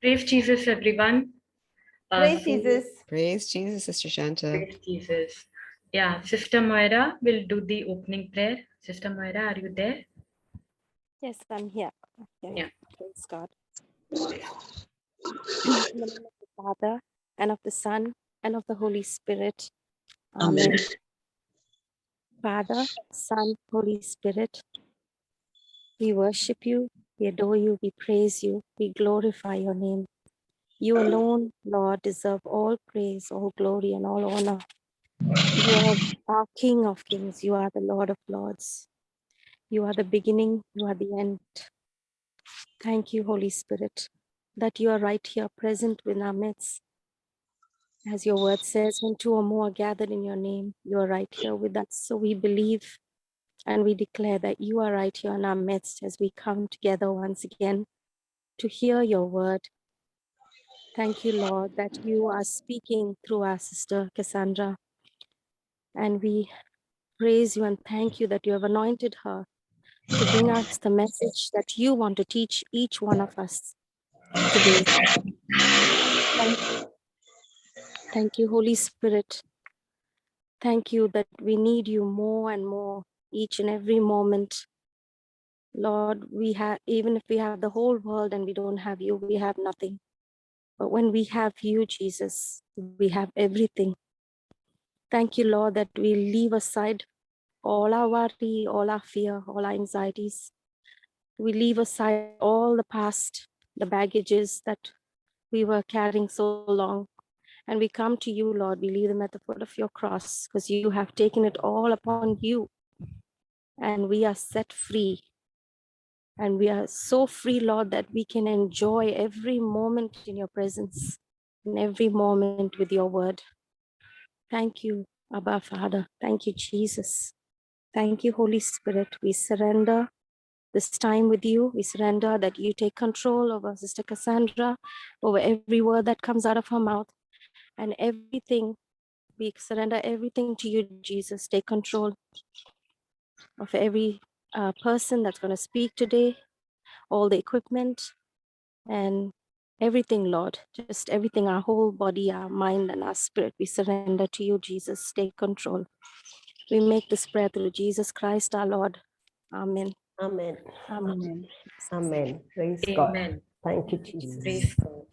Praise Jesus, everyone. Praise Jesus. Praise Jesus, Sister Shanta. Praise Jesus. Yeah, Sister Moira will do the opening prayer. Sister Moira, are you there? Yes, I'm here. Okay. Yeah. Praise God. In the name of the Father, and of the Son, and of the Holy Spirit. Amen. Father, Son, Holy Spirit, we worship you, we adore you, we praise you, we glorify your name. You alone, Lord, deserve all praise, all glory, and all honor. You are our King of Kings. You are the Lord of Lords. You are the beginning. You are the end. Thank you, Holy Spirit, that you are right here present in our midst. As your word says, when two or more are gathered in your name, you are right here with us. So we believe and we declare that you are right here in our midst as we come together once again to hear your word. Thank you, Lord, that you are speaking through our sister Cassandra. And we praise you and thank you that you have anointed her to bring us the message that you want to teach each one of us today. Thank you, Holy Spirit. Thank you that we need you more and more each and every moment. Lord, even if we have the whole world and we don't have you, we have nothing. But when we have you, Jesus, we have everything. Thank you, Lord, that we leave aside all our worry, all our fear, all our anxieties. We leave aside all the past, the baggages that we were carrying so long. And we come to you, Lord. We leave them at the foot of your cross because you have taken it all upon you. And we are set free. And we are so free, Lord, that we can enjoy every moment in your presence and every moment with your word. Thank you, Abba Father. Thank you, Jesus. Thank you, Holy Spirit. We surrender this time with you. We surrender that you take control over Sister Cassandra, over every word that comes out of her mouth, and everything. We surrender everything to you, Jesus. Take control of every person that's going to speak today, all the equipment, and everything, Lord. Just everything, our whole body, our mind, and our spirit. We surrender to you, Jesus. Take control. We make this prayer through Jesus Christ, our Lord. Amen. Amen. Amen. Amen. Praise God. Amen. Thank you, Jesus. Praise God.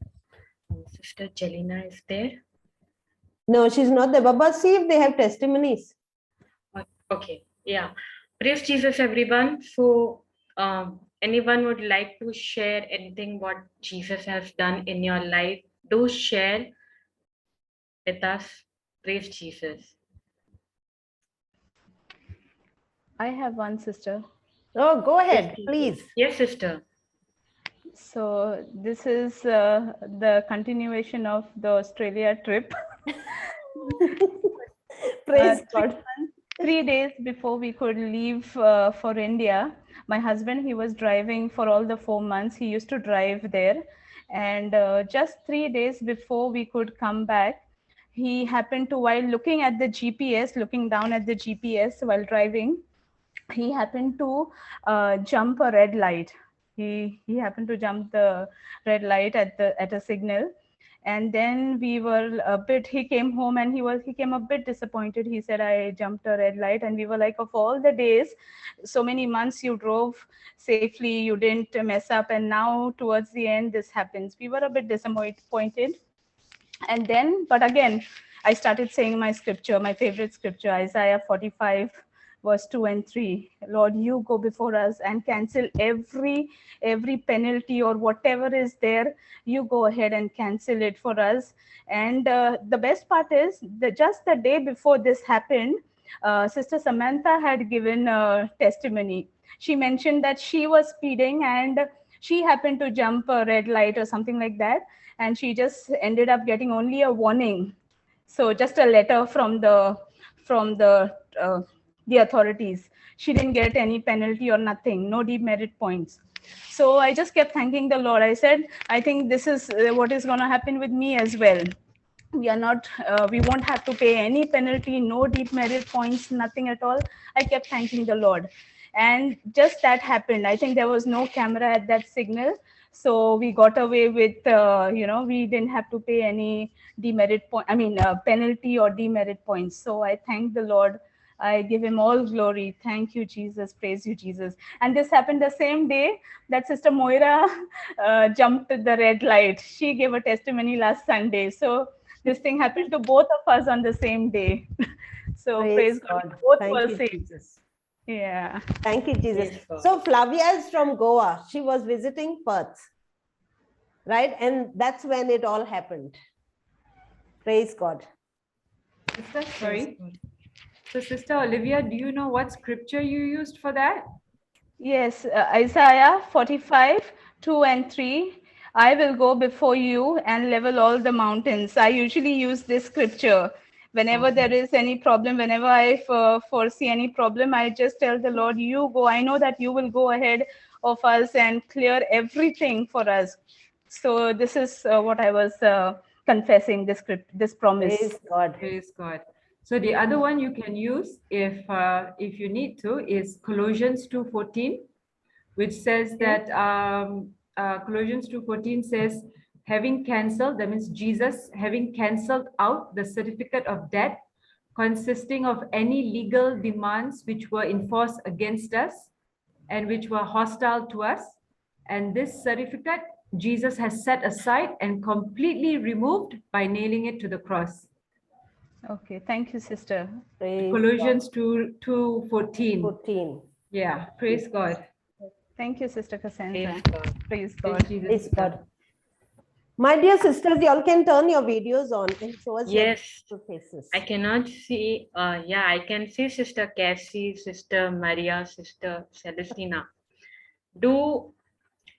Sister Jelena is there. No, she's not there. Baba, see if they have testimonies. Okay. Yeah. Praise Jesus, everyone. So, anyone would like to share anything what Jesus has done in your life? Do share with us. Praise Jesus. I have one, sister. Oh, go ahead, Yes, please. Yes, sister. So this is the continuation of the Australia trip. Praise God. 3 days before we could leave for India, my husband, he was driving for all the 4 months. He used to drive there. And just 3 days before we could come back, he happened to, while looking at the GPS, looking down at the GPS while driving, he happened to jump a red light. He happened to jump the red light at a signal. And then he came home and he came a bit disappointed. He said, I jumped a red light. And we were like, of all the days, so many months you drove safely, you didn't mess up. And now towards the end, this happens. We were a bit disappointed. And then, but again, I started saying my scripture, my favorite scripture, Isaiah 45, verse 2 and 3. Lord, you go before us and cancel every penalty or whatever is there. You go ahead and cancel it for us. And the best part is that just the day before this happened, Sister Samantha had given a testimony. She mentioned that she was speeding and she happened to jump a red light or something like that. And she just ended up getting only a warning. So just a letter from the authorities. She didn't get any penalty or nothing, no demerit points. So I just kept thanking the Lord. I said, I think this is what is going to happen with me as well. We are not, we won't have to pay any penalty, no demerit points, nothing at all. I kept thanking the Lord. And just that happened. I think there was no camera at that signal. So we got away with, we didn't have to pay any demerit point, penalty or demerit points. So I thank the Lord. I give him all glory. Thank you, Jesus. Praise you, Jesus. And this happened the same day that Sister Moira jumped the red light. She gave a testimony last Sunday. So this thing happened to both of us on the same day. So praise God. Both Thank were you, saved. Jesus. Yeah. Thank you, Jesus. Praise God. So Flavia is from Goa. She was visiting Perth, right? And that's when it all happened. Praise God. Sister, sorry. So, Sister Olivia, do you know what scripture you used for that? Yes, Isaiah 45, 2 and 3. I will go before you and level all the mountains. I usually use this scripture. Whenever there is any problem, whenever I foresee any problem, I just tell the Lord, you go. I know that you will go ahead of us and clear everything for us. So this is what I was confessing, this promise. Praise God. Praise God. So the other one you can use if you need to is Colossians 2:14, which says that Colossians 2:14 says, having cancelled, that means Jesus having cancelled out the certificate of debt consisting of any legal demands which were enforced against us and which were hostile to us. And this certificate Jesus has set aside and completely removed by nailing it to the cross. Okay, thank you, sister. Praise Colossians 2:14. 14. Yeah, praise God. Thank you, Sister Cassandra. Praise God. Praise Praise God. Jesus. Praise God. My dear sisters, you all can turn your videos on and show us your Yes, beautiful faces. I cannot see. Yeah, I can see Sister Cassie, Sister Maria, Sister Celestina. Do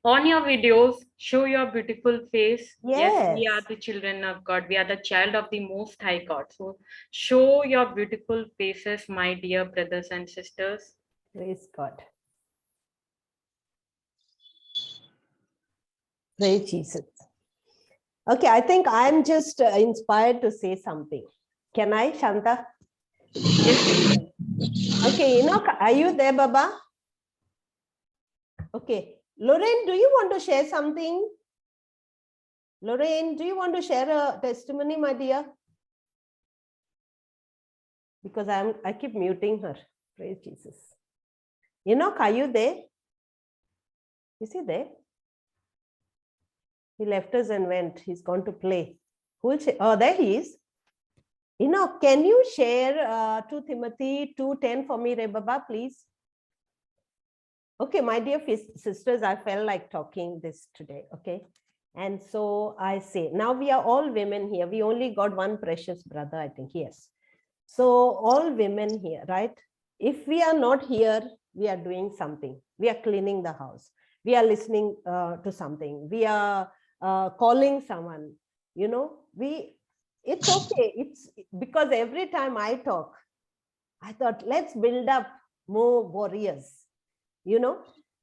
on your videos show your beautiful face. Yes, we are Yes. the children of God. We are the child of the Most High God. So show your beautiful faces, my dear brothers and sisters. Praise God. Praise Jesus. Okay, I think I'm just inspired to say something. Can I, Shanta? Yes, Okay, are you there, Baba? Okay. Lorraine, do you want to share something? Lorraine, do you want to share a testimony, my dear? Because I keep muting her. Praise Jesus. Are you there? Is he there? He left us and went. He's gone to play. Who will share? Oh, there he is. Can you share 2 Timothy 2:10 for me, Rebaba, please? Okay, my dear sisters, I felt like talking this today. Okay. And so I say, now we are all women here. We only got one precious brother, I think. Yes. So all women here, right? If we are not here, we are doing something. We are cleaning the house. We are listening to something. We are calling someone. It's okay. It's because every time I talk, I thought, let's build up more warriors.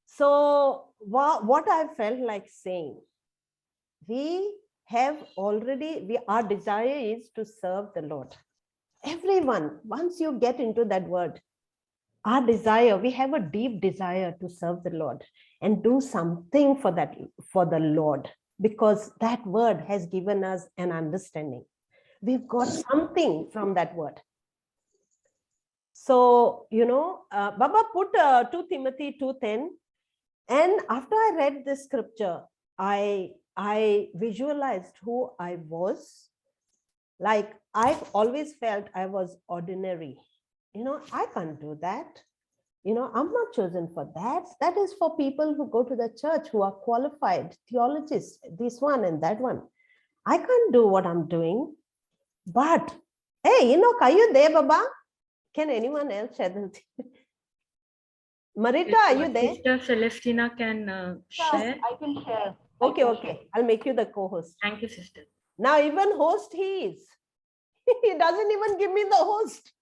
So what I felt like saying, our desire is to serve the Lord. Everyone, once you get into that word, our desire, we have a deep desire to serve the Lord and do something for the Lord, because that word has given us an understanding. We've got something from that word. So, Baba put 2 Timothy 2:10. And after I read this scripture, I visualized who I was. Like, I've always felt I was ordinary. I can't do that. I'm not chosen for that. That is for people who go to the church, who are qualified theologists, this one and that one. I can't do what I'm doing. But, hey, are you there, Baba? Can anyone else share the Marita, are you there? Sister Celestina can share. I can share. Okay. I'll make you the co-host. Thank you, sister. Now even host he is. He doesn't even give me the host.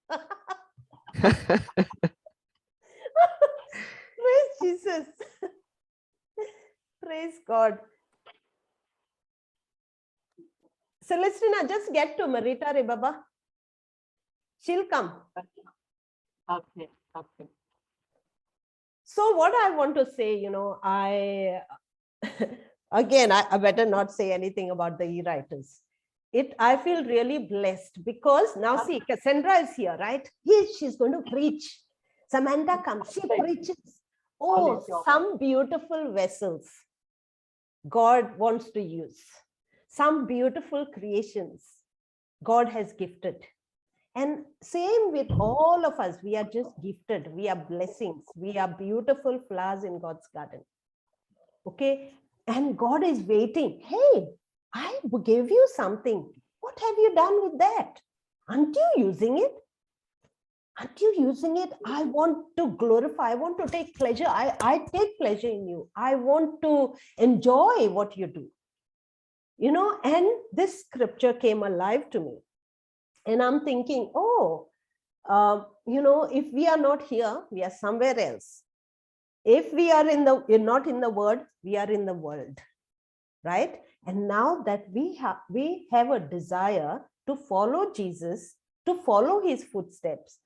Praise Jesus. Praise God. Celestina, just get to Marita Re Baba. She'll come. Okay. So what I want to say, Again, I better not say anything about the e-writers. I feel really blessed because now see, Cassandra is here, right? She's going to preach. Samantha comes, she preaches. Oh, some beautiful vessels God wants to use. Some beautiful creations God has gifted. And same with all of us, we are just gifted. We are blessings. We are beautiful flowers in God's garden. Okay. And God is waiting. Hey, I gave you something. What have you done with that? Aren't you using it? Aren't you using it? I want to glorify. I want to take pleasure. I take pleasure in you. I want to enjoy what you do. You know, and this scripture came alive to me. And I'm thinking, oh, you know, if we are not here, we are somewhere else. If we're not in the word, we are in the world, right? And now that we have a desire to follow Jesus, to follow his footsteps,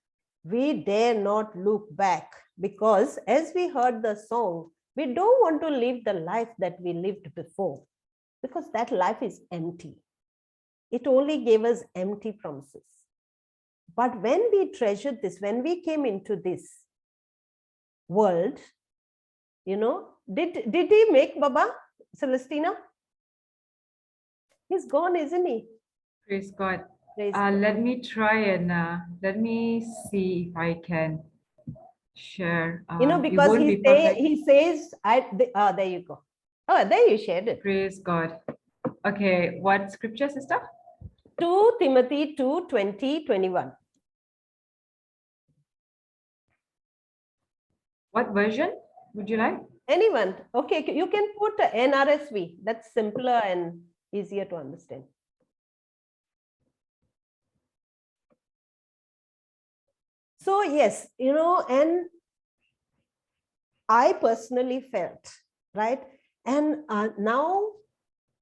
we dare not look back, because as we heard the song, we don't want to live the life that we lived before, because that life is empty. It only gave us empty promises. But when we treasured this, when we came into this world, you know, did he make Baba, Celestina? He's gone, isn't he? Praise God. Praise God. Let me try and let me see if I can share. You know, it because won't be perfect. he says, there you go. Oh, there you shared it. Praise God. Okay, what scripture, sister? 2 Timothy 2, 20, 21. What version would you like? Anyone? Okay, you can put NRSV. That's simpler and easier to understand. So yes, you know, and I personally felt, right? And now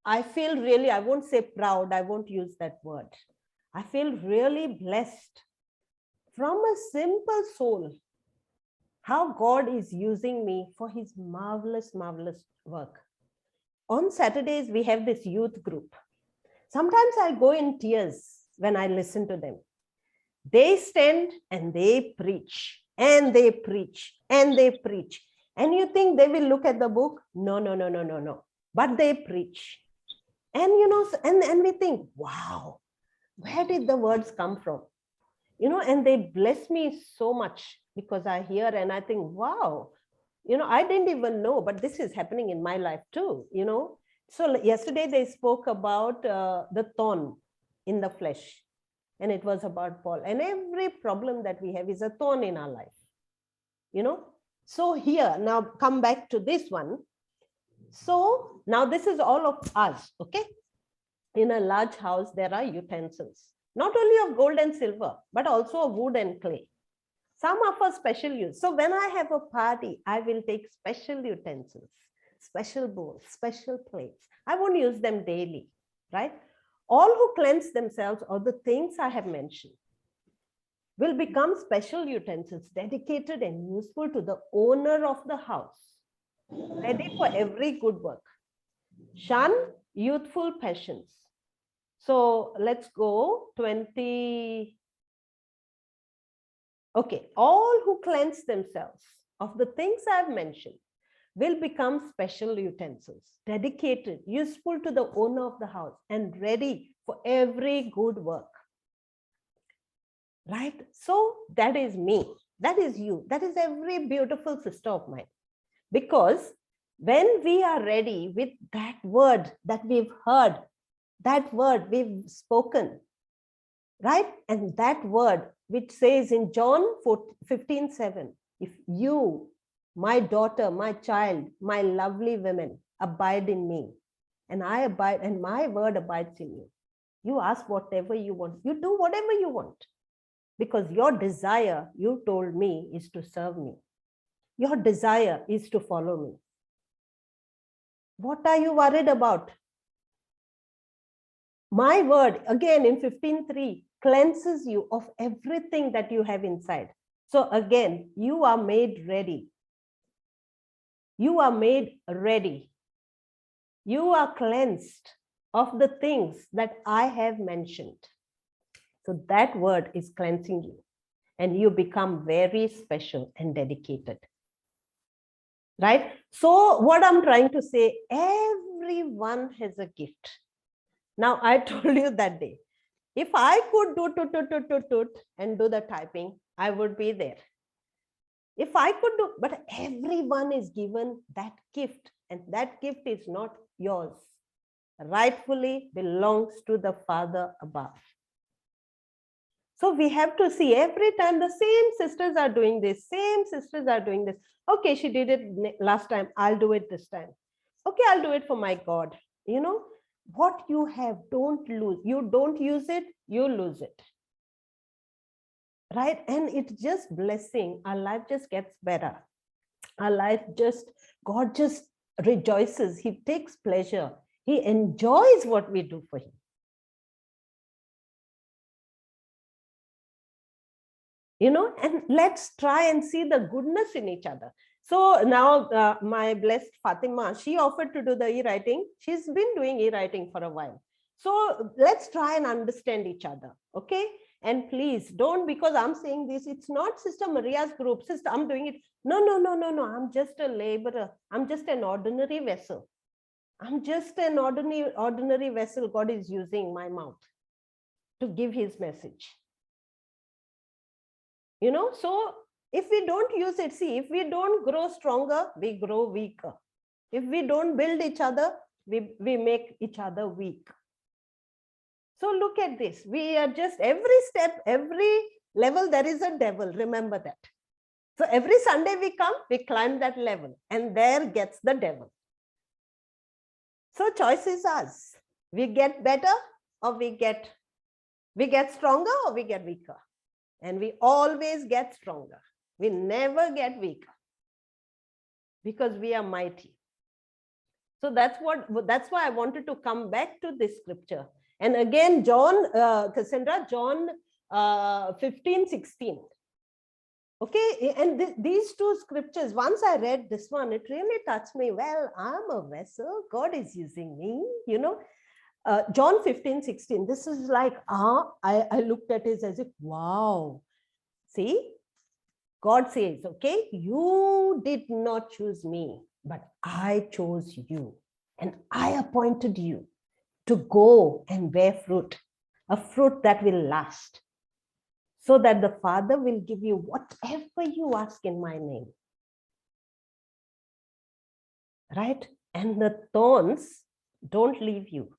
I feel really, I won't say proud, I won't use that word. I feel really blessed from a simple soul, how God is using me for his marvelous, marvelous work. On Saturdays, we have this youth group. Sometimes I go in tears when I listen to them. They stand and they preach, and they preach, and they preach. And you think they will look at the book? No, no, no, no, no, no. But they preach. And, you know, and we think, wow, where did the words come from? You know, and they bless me so much, because I hear and I think, wow, you know, I didn't even know, but this is happening in my life too, you know. So yesterday they spoke about the thorn in the flesh, and it was about Paul. And every problem that we have is a thorn in our life, you know. So here, now come back to this one. So now this is all of us, okay? In a large house, there are utensils, not only of gold and silver, but also of wood and clay. Some are for special use. So when I have a party, I will take special utensils, special bowls, special plates. I won't use them daily, right? All who cleanse themselves, or the things I have mentioned, will become special utensils, dedicated and useful to the owner of the house, ready for every good work. Shun youthful passions. So let's go 20. Okay, all who cleanse themselves of the things I've mentioned will become special utensils, dedicated, useful to the owner of the house, and ready for every good work. Right? So that is me. That is you. That is every beautiful sister of mine. Because when we are ready with that word that we've heard, that word we've spoken, right? And that word which says in John 15:7, if you, my daughter, my child, my lovely women, abide in me, and I abide, and my word abides in you, you ask whatever you want, you do whatever you want, because your desire, you told me, is to serve me. Your desire is to follow me. What are you worried about? My word, again in 15:3, cleanses you of everything that you have inside. So again, you are made ready. You are made ready You are cleansed of the things that I have mentioned. So that word is cleansing you, and you become very special and dedicated. Right? So what I'm trying to say, everyone has a gift. Now, I told you that day, if I could do toot and do the typing, I would be there. If I could do, but everyone is given that gift, and that gift is not yours. Rightfully belongs to the Father above. So we have to see every time the same sisters are doing this, same sisters are doing this. Okay, she did it last time, I'll do it this time. Okay, I'll do it for my God. You know, what you have, don't lose. You don't use it, you lose it. Right? And it's just blessing. Our life just gets better. Our life just, God just rejoices. He takes pleasure. He enjoys what we do for him. You know, and let's try and see the goodness in each other. So now my blessed Fatima, she offered to do the e-writing. She's been doing e-writing for a while. So let's try and understand each other. Okay. And please don't, because I'm saying this, it's not Sister Maria's group. Sister, I'm doing it. No. I'm just a laborer. I'm just an ordinary vessel. I'm just an ordinary vessel. God is using my mouth to give his message. You know, so if we don't use it, see, if we don't grow stronger, we grow weaker. If we don't build each other, we make each other weak. So look at this. We are just every step, every level, there is a devil. Remember that. So every Sunday we come, we climb that level, and there gets the devil. So choice is ours. We get better, or we get stronger, or we get weaker. And we always get stronger. We never get weaker, because we are mighty. So that's why I wanted to come back to this scripture. And again, Cassandra, John 15:16. Okay, and these two scriptures, once I read this one, it really touched me. Well, I'm a vessel, God is using me, you know. John 15:16, this is like, I looked at it as if, wow. See, God says, okay, you did not choose me, but I chose you, and I appointed you to go and bear fruit, a fruit that will last, so that the Father will give you whatever you ask in my name. Right? And the thorns don't leave you,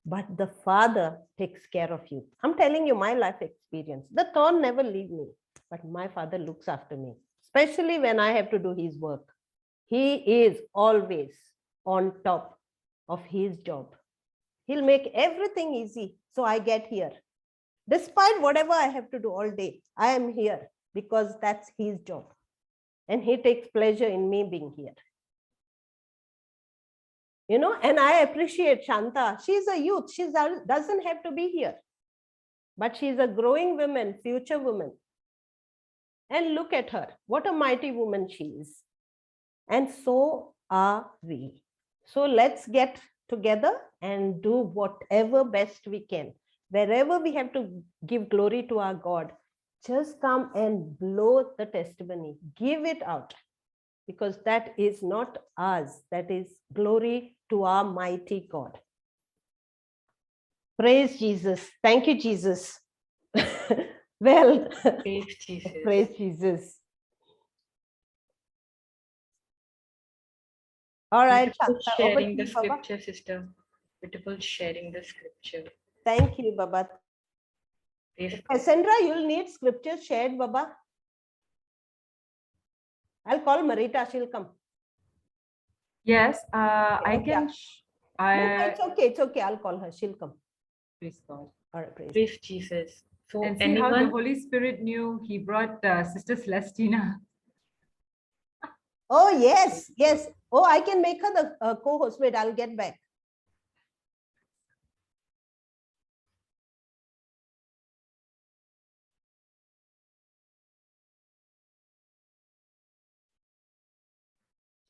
but the Father takes care of you. I'm telling you my life experience. The thorn never leaves me, but my Father looks after me, especially when I have to do his work. He is always on top of his job. He'll make everything easy, so I get here. Despite whatever I have to do all day, I am here because that's his job. And he takes pleasure in me being here. You know, and I appreciate Shanta. She's a youth. She doesn't have to be here. But she's a growing woman, future woman. And look at her. What a mighty woman she is. And so are we. So let's get together and do whatever best we can. Wherever we have to give glory to our God, just come and blow the testimony. Give it out. Because that is not ours. That is glory to our mighty God. Praise Jesus. Thank you, Jesus. Well, Praise Jesus. praise Jesus. All right, Beautiful Shanta, over to sharing the you, Baba. scripture, sister. Beautiful sharing the scripture. Thank you, Baba. Praise God. Cassandra, you'll need scripture shared, Baba. I'll call Marita, she'll come. Yes, I Okay. can. No, it's okay. I'll call her. She'll come. Praise God. All right, praise. Praise Jesus. So And see how the anyone? Holy Spirit knew he brought Sister Celestina. Oh, yes, yes. Oh, I can make her the co-host. Wait, I'll get back.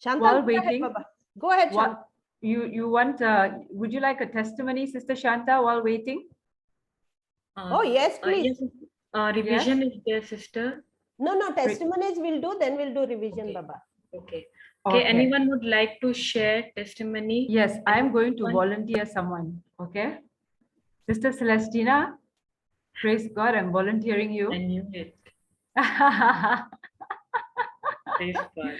Shanta, While go ahead, waiting, Baba. Go ahead, Shanta. you want, would you like a testimony, Sister Shanta, while waiting? Oh, yes, please. Yes, revision is there, sister. No, testimonies we'll do, then we'll do revision, Okay. Baba. Okay. Okay. Okay. Anyone would like to share testimony? Yes, I'm going to Anyone? volunteer someone. Okay. Sister Celestina, praise God, I'm volunteering I you. knew it. Praise God.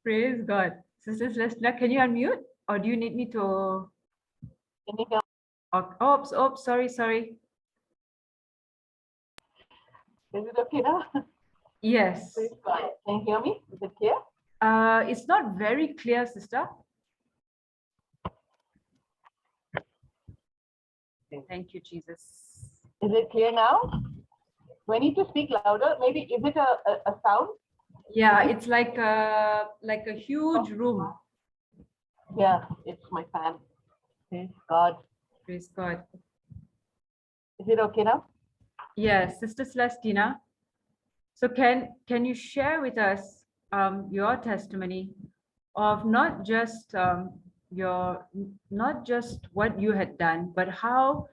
Praise God. Sister Celestina, can you unmute? Or do you need me to? Oh, sorry. Is it okay now? Yes. Praise God. Can you hear me? Is it clear? It's not very clear, sister. Thank you, Jesus. Is it clear now? Do I need to speak louder? Maybe is it a sound? Yeah, it's like a huge room. Yeah, it's my fan. Praise God. Praise God. Is it okay now? Yes, Sister Celestina. So can you share with us your testimony of not just what you had done, but how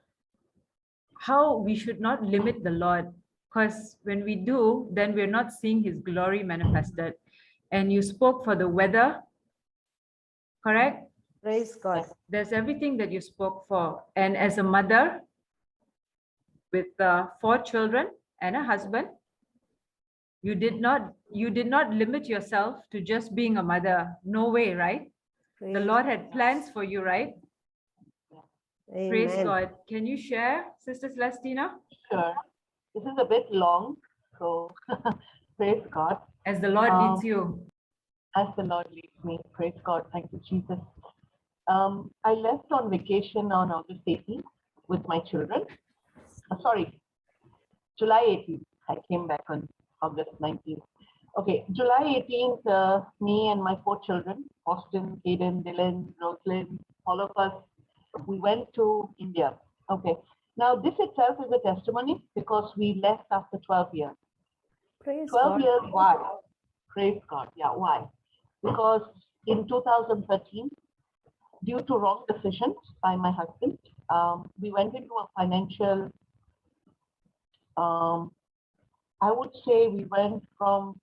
we should not limit the Lord, because when we do, then we're not seeing His glory manifested. And you spoke for the weather, correct? Praise God. There's everything that you spoke for. And as a mother with 4 children and a husband, you did not limit yourself to just being a mother. No way, right? The Lord had plans for you, right? Amen. Praise God. Can you share, Sister Celestina? Sure. This is a bit long, so praise God. As the Lord leads you. As the Lord leads me. Praise God. Thank you, Jesus. I left on vacation on August 18th with my children. Sorry, July 18th. I came back on August 19th. Okay, July 18th, me and my 4 children, Austin, Aiden, Dylan, Rosalind, all of us, we went to India. Okay, now this itself is a testimony because we left after 12 years. Praise 12 God. years, why? Praise God, yeah, why? Because in 2013, due to wrong decisions by my husband, we went into a financial, I would say we went from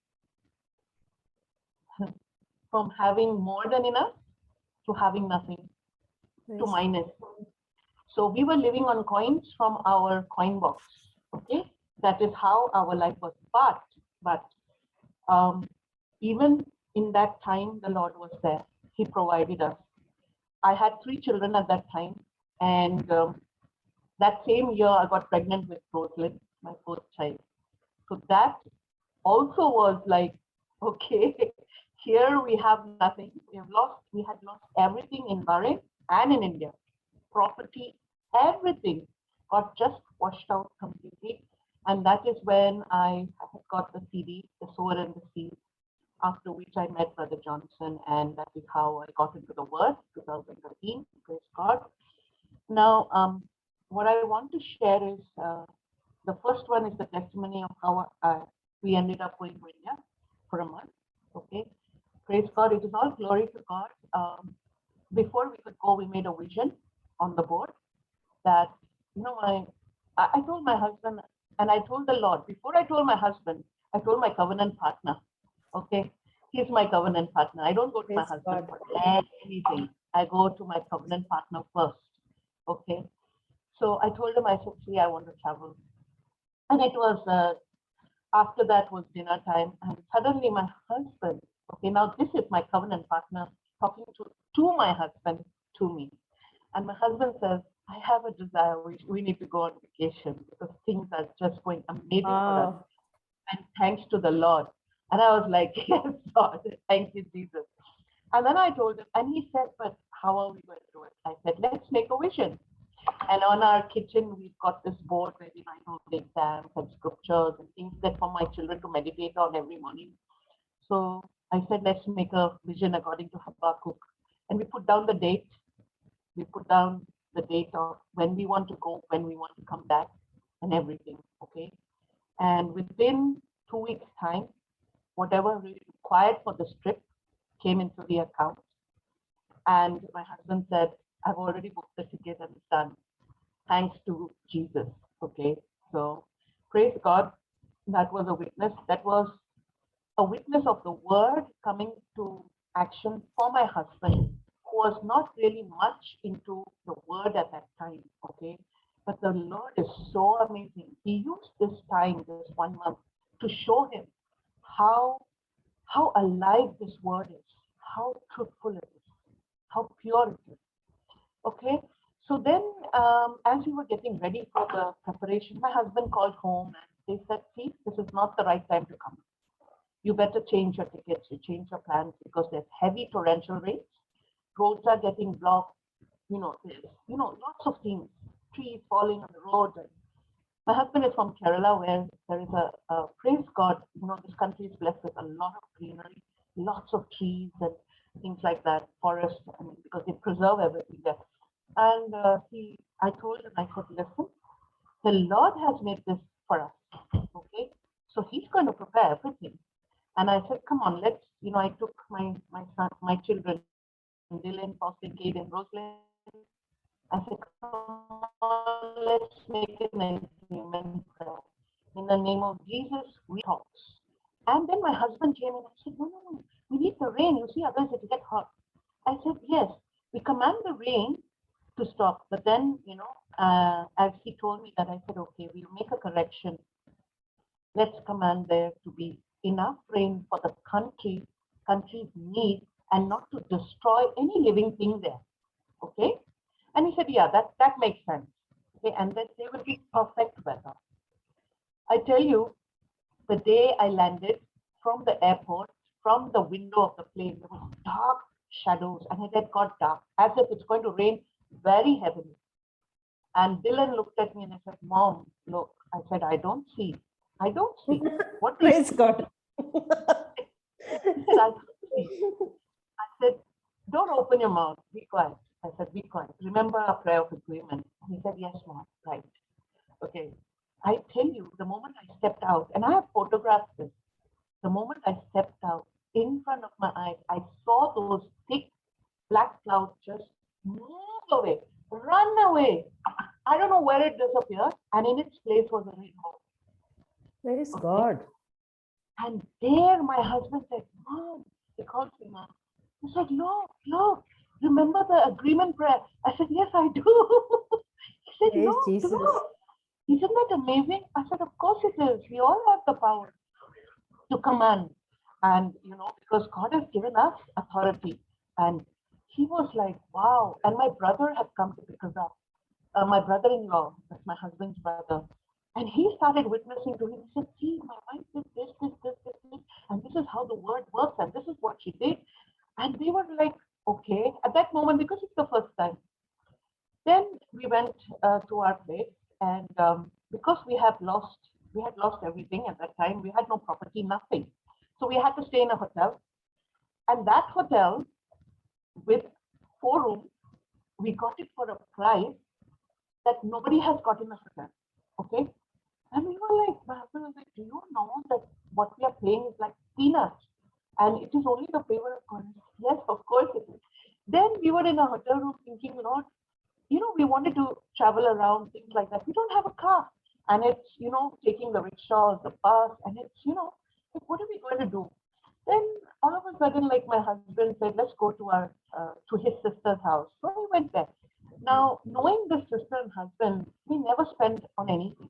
having more than enough to having nothing, to minus. So we were living on coins from our coin box. Okay, that is how our life was. But even in that time, the Lord was there. He provided us. I had 3 children at that time, and that same year I got pregnant with Rosalind, my 4th child. So that also was like, okay, here we have nothing. We had lost everything in Bahrain and in India. Property, everything got just washed out completely. And that is when I got the CD, The Sower and the Seed, after which I met Brother Johnson, and that is how I got into the Word, 2013, praise God. Now, what I want to share is, the first one is the testimony of how we ended up going to India for a month, okay? Praise God, it is all glory to God. Before we could go, we made a vision on the board that, I told my husband, and I told the Lord, before I told my husband, I told my covenant partner, okay? He's my covenant partner. I don't go to my husband for anything. I go to my covenant partner first, okay? So I told him, I said, see, I want to travel. And it was, after that was dinner time, and suddenly my husband, okay, now this is my covenant partner talking to my husband, to me. And my husband says, I have a desire, we need to go on vacation because things are just going amazing for us. And thanks to the Lord. And I was like, yes, God, thank you, Jesus. And then I told him, and he said, but how are we going to do it? I said, let's make a vision. And on our kitchen, we've got this board where we write all the exams and scriptures and things that for my children to meditate on every morning. So I said, let's make a vision according to Habakkuk. And we put down the date. We put down the date of when we want to go, when we want to come back, and everything, okay? And within 2 weeks' time, whatever we required for this trip came into the account. And my husband said, I've already booked the ticket and it's done. Thanks to Jesus. Okay. So praise God. That was a witness. That was a witness of the word coming to action for my husband, who was not really much into the word at that time. Okay. But the Lord is so amazing. He used this time, this 1 month, to show him how alive this word is, how truthful it is, how pure it is. Okay. So then, as we were getting ready for the preparation, my husband called home and they said, see, this is not the right time to come. You better change your tickets, you change your plans, because there's heavy torrential rains. Roads are getting blocked, lots of things, trees falling on the road. And my husband is from Kerala, where there is a praise God, this country is blessed with a lot of greenery, lots of trees and things like that, forests, because they preserve everything there. And I told him, I said, listen, the Lord has made this for us, okay? So he's going to prepare everything. And I said, come on, let's, I took my son, my children, Dylan, Faustin, Kate, and Rosalind. I said, come on, let's make an agreement. In the name of Jesus, we talk. And then my husband came in and said, no, we need the rain. You see, otherwise it will get hot. I said, yes, we command the rain to stop. But then, as he told me that, I said, okay, we'll make a correction. Let's command there to be enough rain for the country's need, and not to destroy any living thing there. Okay? And he said, yeah, that makes sense. Okay, and that there will be perfect weather. I tell you, the day I landed from the airport, from the window of the plane, there was dark shadows, and it had got dark, as if it's going to rain very heavily. And Dylan looked at me and I said, Mom, look. I said, I don't see. What Praise God. He said, I don't see. I said, don't open your mouth. Be quiet. I said, be quiet. Remember our prayer of agreement. He said, yes, Mom. Right. Okay. I tell you, the moment I stepped out, and I have photographed this, the moment I stepped out, in front of my eyes, I saw those thick black clouds just move away, run away. I don't know where it disappeared, and in its place was a rainbow. Praise God. And there my husband said, Mom, he called me Mom. He said, look, remember the agreement prayer? I said, yes, I do. He said, Praise no, Jesus. look. Isn't that amazing? I said, of course it is. We all have the power to command. And, because God has given us authority. And he was like, wow. And my brother had come to pick us up. My brother-in-law, that's my husband's brother. And he started witnessing to him. He said, see, my wife did this. And this is how the word works. And this is what she did. And they were like, okay. At that moment, because it's the first time. Then we went to our place. And because we had lost everything at that time, we had no property, nothing. So we had to stay in a hotel. And that hotel, with 4 rooms, we got it for a price that nobody has got in a hotel. Okay? And we were like, my husband was like, do you know that what we are paying is like peanuts? And it is only the favor of God. Yes, of course it is. Then we were in a hotel room thinking, Lord, we wanted to travel around, things like that. We don't have a car. And it's, taking the rickshaw, the bus, and it's, like, what are we going to do? Then all of a sudden, like my husband said, let's go to his sister's house. So we went there. Now, knowing this sister and husband, we never spent on anything.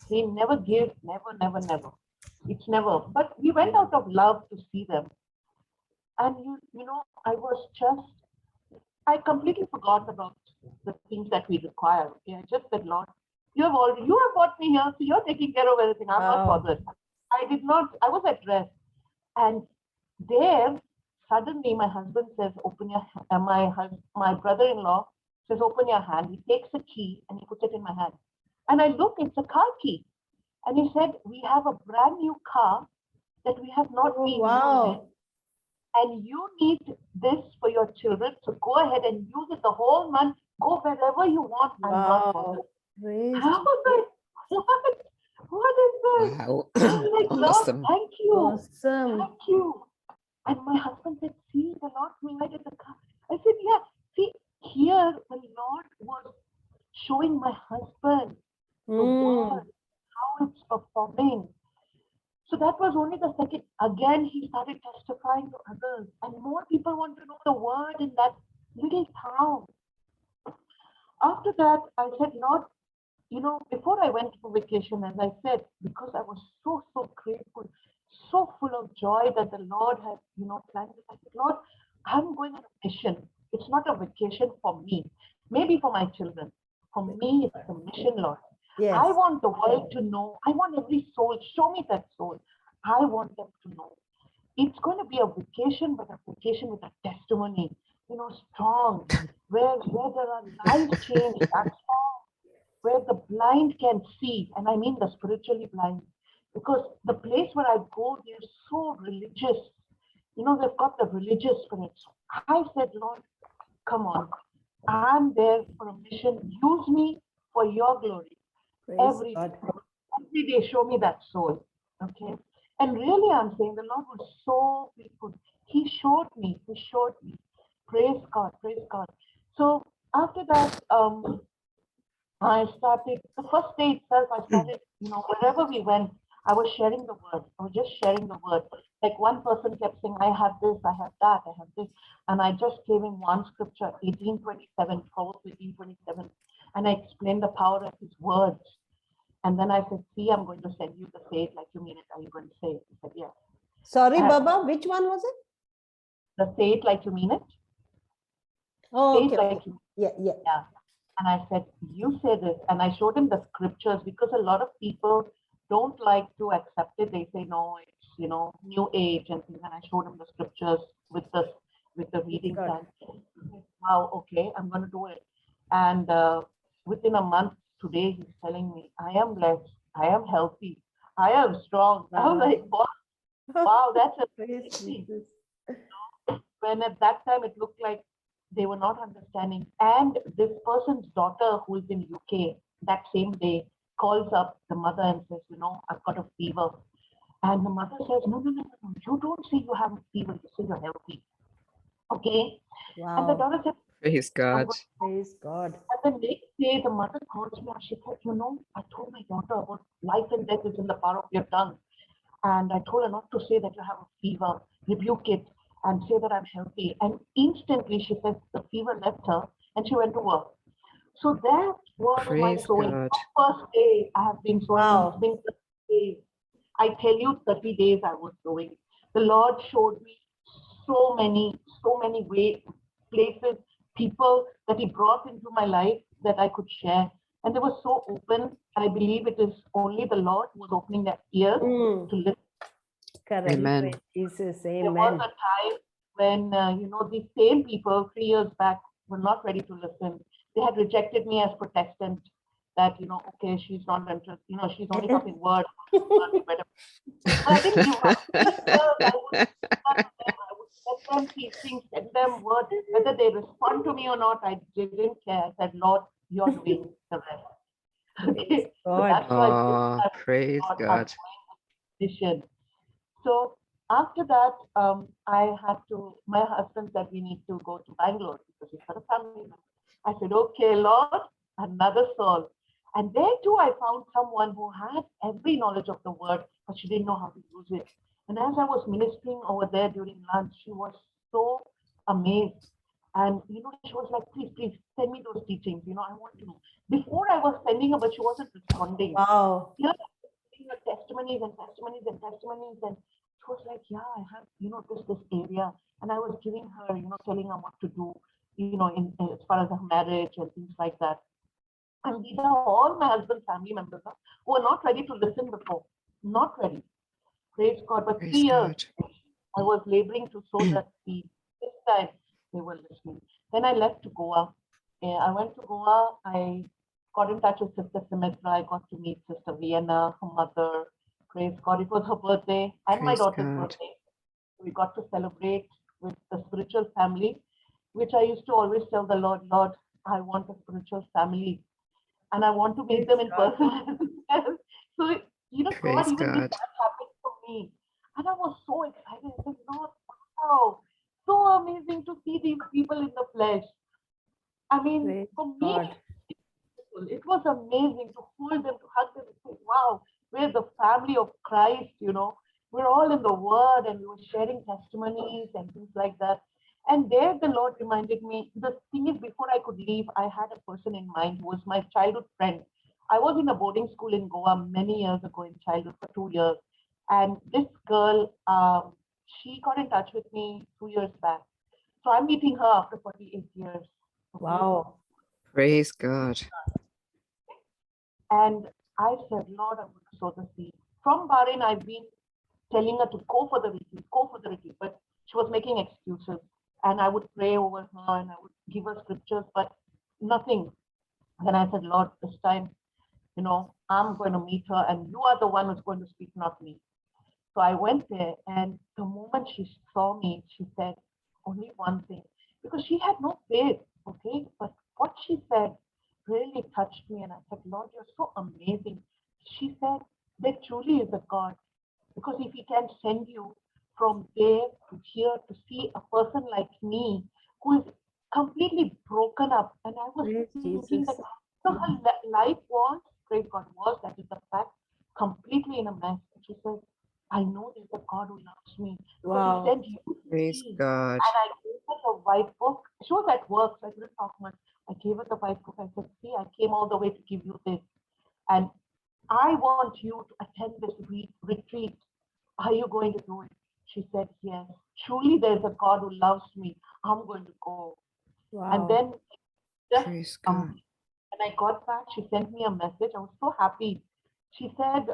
They never give, never. It's never. But we went out of love to see them. And I completely forgot about the things that we require. Okay, I just said, Lord, you have brought me here, so you're taking care of everything. I'm not bothered. I was at rest. And there, suddenly my husband says, open your my brother-in-law says, open your hand. He takes a key and he puts it in my hand. And I look, it's a car key. And he said, we have a brand new car that we have not been using. And you need this for your children. So go ahead and use it the whole month. Go wherever you want. I'm not bothered. I was like, what is this? Wow. I'm like, Lord, Awesome. thank you. Awesome. Thank you. And my husband said, see, the Lord provided the car. I said, yeah. showing my husband the word, how it's performing. So that was only the second. Again, he started testifying to others, and more people want to know the word in that little town. After that, I said, Lord, before I went for vacation, as I said, because I was so grateful, so full of joy that the Lord had, planned it. I said, Lord, I'm going on a mission. It's not a vacation for me, maybe for my children. For me, it's a mission, Lord. Yes. I want the world to know. I want every soul. Show me that soul. I want them to know. It's going to be a vacation, but a vacation with a testimony, strong, where there are lives changed, transformed, where the blind can see, and I mean the spiritually blind, because the place where I go, they're so religious. They've got the religious spirit. So I said, Lord, come on. I'm there for a mission. Use me for your glory. Every day, show me that soul. Okay. And really, I'm saying the Lord was so faithful. He showed me. Praise God. So after that, I started, the first day itself, I started, wherever we went, I was sharing the word. I was just sharing the word. Like one person kept saying, I have this, I have that, I have this. And I just gave him one scripture, 18:27, Proverbs 18:27. And I explained the power of his words. And then I said, see, I'm going to send you the say it like you mean it. Are you going to say it? He said, yes. Sorry, Baba, which one was it? The say it like you mean it. Oh, say okay. it like you Yeah. And I said, you say this. And I showed him the scriptures, because a lot of people don't like to accept it. They say, no, it's, new age and things. And I showed him the scriptures with the reading plan. Wow, okay, I'm going to do it. And within a month, today, he's telling me, I am blessed, I am healthy, I am strong. I was like, wow, that's amazing. When at that time, it looked like they were not understanding. And this person's daughter, who is in UK, that same day, calls up the mother and says, I've got a fever. And the mother says, no, you don't say you have a fever, you say you're healthy. Okay. Wow. And the daughter said, Praise God. Praise God. And the next day, the mother calls me and she said, I told my daughter about life and death is in the power of your tongue. And I told her not to say that you have a fever, rebuke it and say that I'm healthy. And instantly she said the fever left her and she went to work. So that was my Praise sowing. God. First day I have been sowing. Wow. It's been 30 days. I tell you, 30 days I was sowing. The Lord showed me so many places, people that He brought into my life that I could share. And they were so open. I believe it is only the Lord who was opening their ears to listen. Correct. Amen. Jesus, There was amen. a time when, these same people 3 years back were not ready to listen. They had rejected me as Protestant, that, okay, she's not interested, she's only talking word. But I didn't give up. I would let them teaching, send them words, whether they respond to me or not, I didn't care. I said, Lord, you're doing the rest. Okay. So that's why Oh, praise God. mission. So after that, my husband said we need to go to Bangalore because he's got a family. I said, okay, Lord, another soul. And there too, I found someone who had every knowledge of the word, but she didn't know how to use it. And as I was ministering over there during lunch, she was so amazed. And, she was like, please send me those teachings. I want to know. Before I was sending her, but she wasn't responding. Wow. Testimonies. And she was like, yeah, I have, this area. And I was giving her, telling her what to do, in as far as her marriage and things like that. And these are all my husband's family members who are not ready to listen before. Not ready. Praise God. But Praise 3 years, God. I was laboring to sow that seed. This time, they were listening. Then I left to Goa. I went to Goa. I got in touch with Sister Symmetra. I got to meet Sister Vienna, her mother. Praise God. It was her birthday and my Praise daughter's God. birthday. We got to celebrate with the spiritual family, which I used to always tell the Lord, I want a spiritual family. And I want to meet them in person. So, Praise God, even God. that happened for me. And I was so excited. I said, Lord, wow, so amazing to see these people in the flesh. I mean, Praise for me, God. beautiful. It was amazing to hold them, to hug them, and say, wow, we're the family of Christ, you know. We're all in the Word, and we were sharing testimonies and things like that. And there the Lord reminded me, the thing is, before I could leave, I had a person in mind who was my childhood friend. I was in a boarding school in Goa many years ago in childhood for 2 years. And this girl, she got in touch with me 2 years back. So I'm meeting her after 48 years. Okay? Wow. Praise God. And I said, Lord, I'm going to sow the seed. From Bahrain, I've been telling her to go for the retreat, go for the retreat. But she was making excuses. And I would pray over her and I would give her scriptures, but nothing. Then I said, Lord, this time, you know, I'm going to meet her and you are the one who's going to speak, not me. So I went there, and the moment she saw me, she said only one thing, because she had no faith, okay? But what she said really touched me, and I said, Lord, you're so amazing. She said, there truly is a God, because if He can send you from there to here to see a person like me who is completely broken up, and I was Praise thinking Jesus. that so her life was, praise God, was, that is the fact, completely in a mess. And she said, I know there's a God who loves me. Wow. So He sent you to Praise me. God. And I gave her the white book. She was at work, so I couldn't talk much. I gave her the white book. I said, see, I came all the way to give you this. And I want you to attend this retreat. Are you going to do it? She said, yes. Truly, there's a God who loves me. I'm going to go. Wow. And then just Praise God. when I got back, she sent me a message. I was so happy. She said,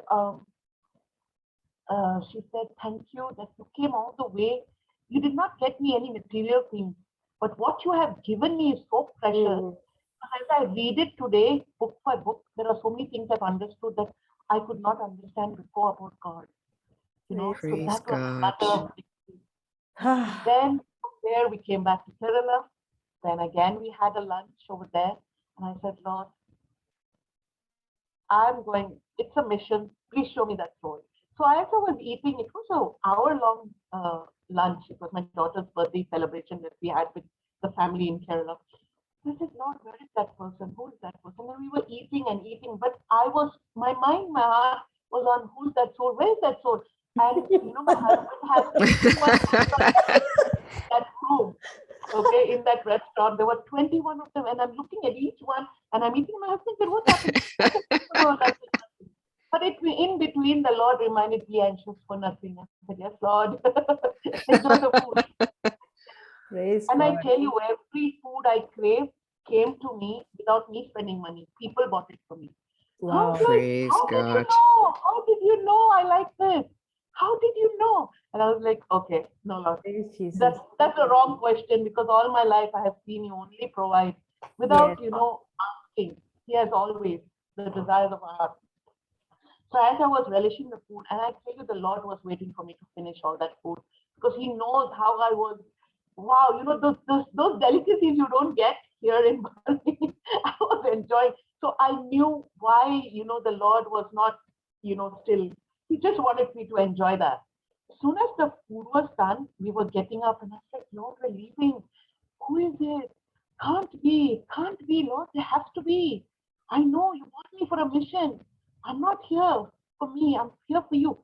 thank you that you came all the way. You did not get me any material things, but what you have given me is so precious. As I read it today, book by book, there are so many things I've understood that I could not understand before about God. You know, so Praise that was God. another victory. Then from there we came back to Kerala. Then again we had a lunch over there, and I said, Lord, I'm going, it's a mission. Please show me that soul. So as I was eating, it was an hour-long lunch. It was my daughter's birthday celebration that we had with the family in Kerala. I said, Lord, where is that person? Who is that person? And we were eating and eating, but my mind, my heart was on who's that soul? Where is that soul? And you know, my husband has that room. Okay, in that restaurant, there were 21 of them, and I'm looking at each one, and I'm eating. My husband said, "What happened?" I said, "No, nothing." But in between, the Lord reminded me, anxious for nothing. I said, yes, Lord, enjoy the food. Praise And God. I tell you, every food I crave came to me without me spending money. People bought it for me. I was Wow. like, Praise how did you God. know? How did you know I like this? How did you know? And I was like, okay, no, Lord. Praise Jesus. That's a wrong question, because all my life I have seen you only provide without, Yes. asking. He has always the desires of our heart. So as I was relishing the food, and I tell you, the Lord was waiting for me to finish all that food, because He knows how I was. Wow, those delicacies you don't get here in Bali. I was enjoying. So I knew why, the Lord was not, still. He just wanted me to enjoy that. As soon as the food was done, we were getting up, and I said, Lord, we're leaving. Who is it? Can't be, Lord. There has to be. I know you want me for a mission. I'm not here for me. I'm here for you.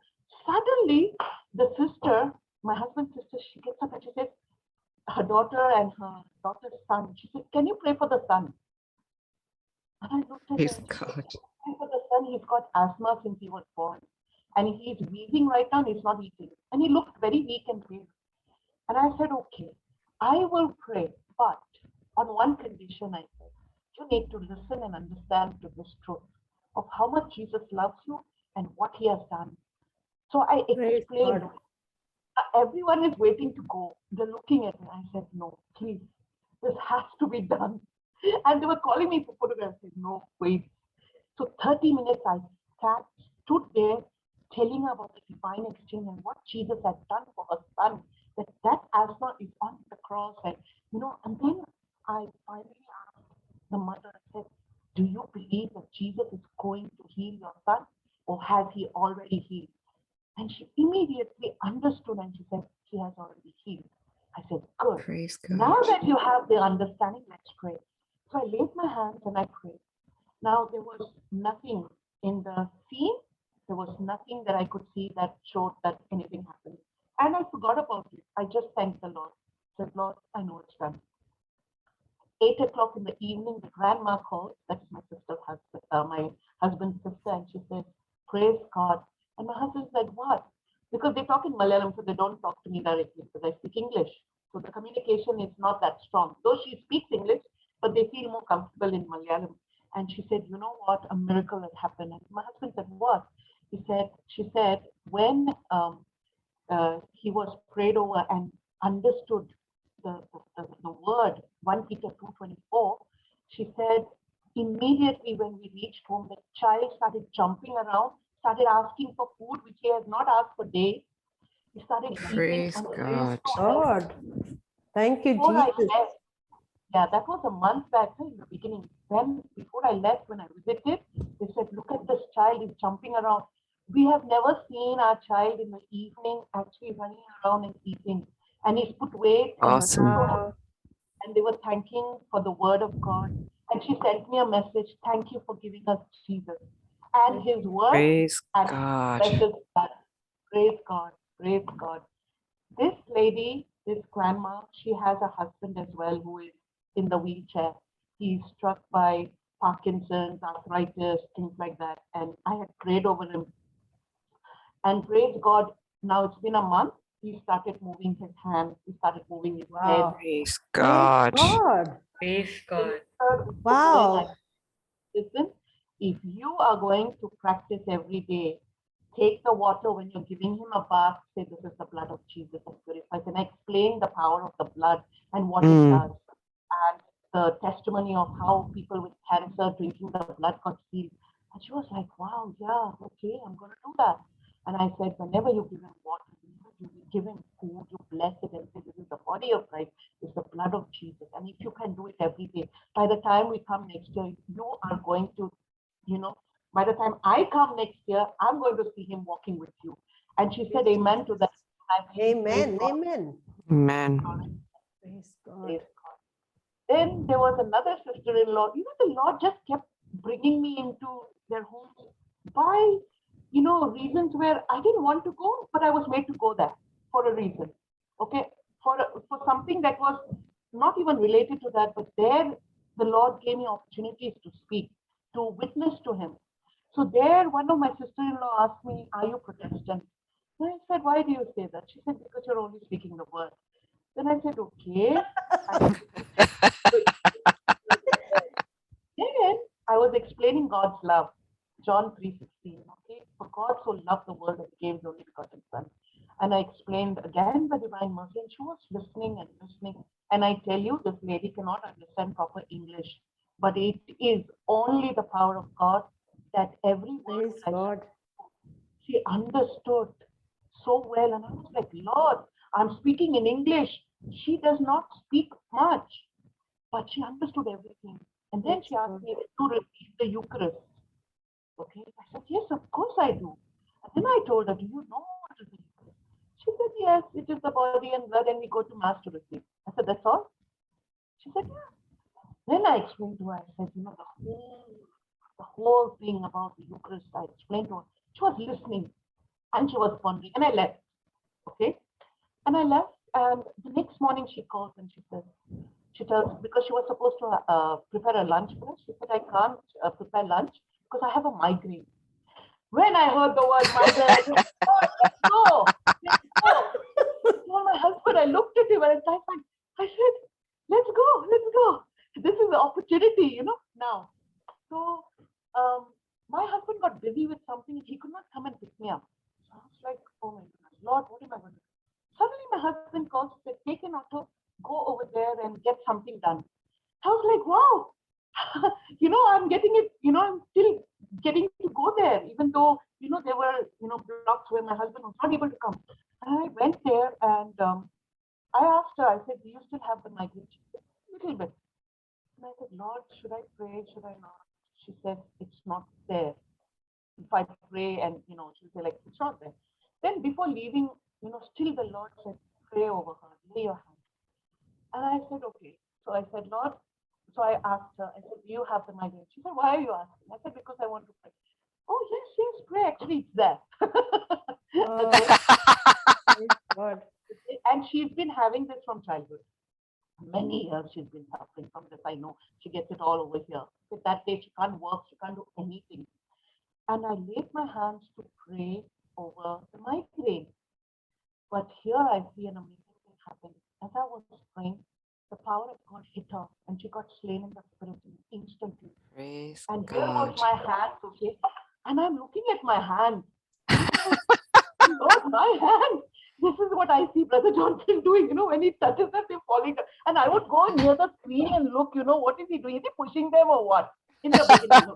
Suddenly, the sister, my husband's sister, she gets up and she says, her daughter and her daughter's son. She said, can you pray for the son? And I looked at her Praise and she said, God. pray for the son. He's got asthma since he was born. And he's wheezing right now, and he's not eating. And he looked very weak and pale. And I said, okay, I will pray, but on one condition, I said, you need to listen and understand to this truth of how much Jesus loves you and what He has done. So I Praise explained, God. everyone is waiting to go. They're looking at me. I said, no, please, this has to be done. And they were calling me for photographs. I said, no, wait. So 30 minutes I stood there telling her about the divine exchange and what Jesus had done for her son, that asthma is on the cross. And, and then I finally asked the mother, I said, do you believe that Jesus is going to heal your son, or has He already healed? And she immediately understood, and she said, He has already healed. I said, good. Praise Now God. that you have the understanding, let's pray. So I laid my hands and I prayed. Now, there was nothing in the scene. There was nothing that I could see that showed that anything happened. And I forgot about it. I just thanked the Lord. Said, Lord, I know it's done. 8 o'clock in the evening, the grandma called. That's my sister's husband, my husband's sister, and she said, praise God. And my husband said, what? Because they talk in Malayalam, so they don't talk to me directly because I speak English. So the communication is not that strong. Though she speaks English, but they feel more comfortable in Malayalam. And she said, you know what? A miracle has happened. And my husband said, what? She said, when he was prayed over and understood the word 1 Peter 2:24, she said, immediately when we reached home, the child started jumping around, started asking for food, which he has not asked for days. He started eating. Praise And God. God. Thank you, before I Jesus. left, yeah, that was a month back in the beginning. Then before I left, when I visited, they said, look at this child, he's jumping around. We have never seen our child in the evening actually running around and eating. And he's put weight on the Awesome. stone. And they were thanking for the word of God. And she sent me a message, thank you for giving us Jesus and his word Praise and God. precious blood. Praise God, praise God. This lady, this grandma, she has a husband as well who is in the wheelchair. He's struck by Parkinson's, arthritis, things like that. And I had prayed over him. And praise God, now it's been a month. He started moving his hands. He started moving his head. Praise Praise God. God. Praise God. Wow. Listen, if you are going to practice every day, take the water when you're giving him a bath, say, this is the blood of Jesus that purifies. And explain the power of the blood and what it does. And the testimony of how people with cancer drinking the blood got healed. And she was like, wow, yeah, okay, I'm going to do that. And I said, whenever you give him water, you give him food, you bless it and say, this is the body of Christ, it's the blood of Jesus. And if you can do it every day, by the time we come next year, you are going to, by the time I come next year, I'm going to see him walking with you. And she said, amen to that. Amen. Amen. Amen. Praise God. Praise God. Then there was another sister-in-law. The Lord just kept bringing me into their homes by, reasons where I didn't want to go, but I was made to go there for a reason. Okay, for something that was not even related to that, but there the Lord gave me opportunities to speak, to witness to Him. So there, one of my sister-in-law asked me, "Are you Protestant?" And I said, "Why do you say that?" She said, "Because you're only speaking the word." Then I said, "Okay." Then I was explaining God's love, John 3:16. Okay, for God so loved the world that He gave His only begotten Son. And I explained again the divine mercy, and she was listening and listening. And I tell you, this lady cannot understand proper English, but it is only the power of God that every word Praise I God. she understood so well. And I was like, Lord, I'm speaking in English. She does not speak much, but she understood everything. And then she asked me to repeat the Eucharist. Okay, I said, yes, of course I do. And then I told her, do you know what is the Eucharist? She said, yes, it is the body and blood, and we go to Mass to receive. I said, that's all? She said, yeah. Then I explained to her, I said, the whole thing about the Eucharist, I explained to her. She was listening and she was pondering, and I left. Okay, and I left, and the next morning she calls and she says, because she was supposed to prepare a lunch for us. She said, I can't prepare lunch because I have a migraine. When I heard the word migraine, I said, oh, let's go. Let's go. I told my husband, I looked at him and I said, let's go. This is the opportunity, now. So my husband got busy with something. He could not come and pick me up. So I was like, oh my goodness, Lord, what am I going to do? Suddenly my husband calls and said, take an auto, go over there and get something done. I was like, wow, I'm getting it, I'm still getting to go there, even though, there were, blocks where my husband was not able to come. And I went there and I asked her, I said, do you still have the migraine? She said, a little bit. And I said, Lord, should I pray? Should I not? She said, it's not there. If I pray and, she'll say like, it's not there. Then before leaving, still the Lord said, pray over her, lay your hand. And I said, okay. So I said, Lord, So I asked her, I said, do you have the migraine? She said, why are you asking? I said, because I want to pray. Oh, yes, pray. Actually, it's there. Oh, praise God. And she's been having this from childhood. Many years she's been suffering from this. I know she gets it all over here. But that day she can't work, she can't do anything. And I laid my hands to pray over the migraine. But here I see an amazing thing happen. As I was praying, the power of God hit her and she got slain in the spirit instantly. Praise And here was God. my hand, okay? And I'm looking at my hand. Lord, my hand. This is what I see Brother Johnson doing, when he touches them, they're falling down. And I would go near the screen and look, what is he doing? Is he pushing them or what? In the beginning.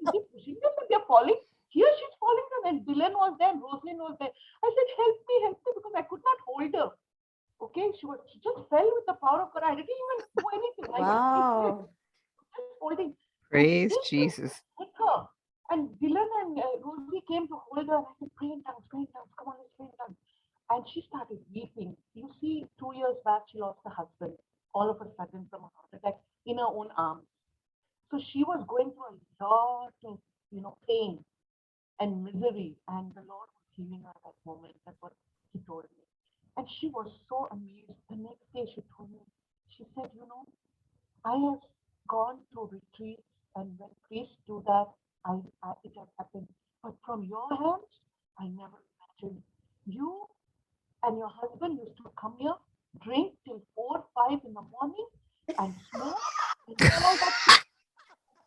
Is he pushing them and they're falling? Here she's falling down and Dylan was there and Roslyn was there. I said, help me, because I could not hold her. Okay, she just fell with the power of God. I didn't even do anything. Wow. Just holding. Praise And Jesus. hit her. And Dylan and Rosie came to hold her. And I said, pray in tongues, come on, let's pray in tongues. And she started weeping. You see, 2 years back, she lost her husband all of a sudden from a heart attack in her own arms. So she was going through a lot of, pain and misery. And the Lord was healing her at that moment. That's what he told me. And she was so amazed. The next day she told me, she said, I have gone to retreats and when priests do that, it has happened. But from your hands, I never imagined. You and your husband used to come here, drink till 4, 5 in the morning and smoke and do all that.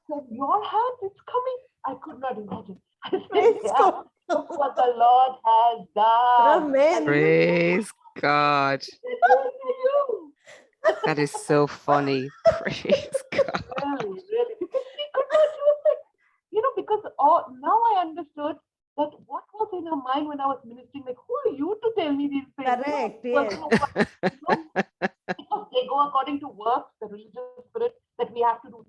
From your hands, it's coming. I could not imagine. I said, Praise yeah, God. look what the Lord has done. Amen. Praise God. You. That is so funny. Praise God. Really, because she could not use it. Because now I understood that what was in her mind when I was ministering, like, who are you to tell me these things? Correct, Because yes. they go according to works, the religious spirit, that we have to do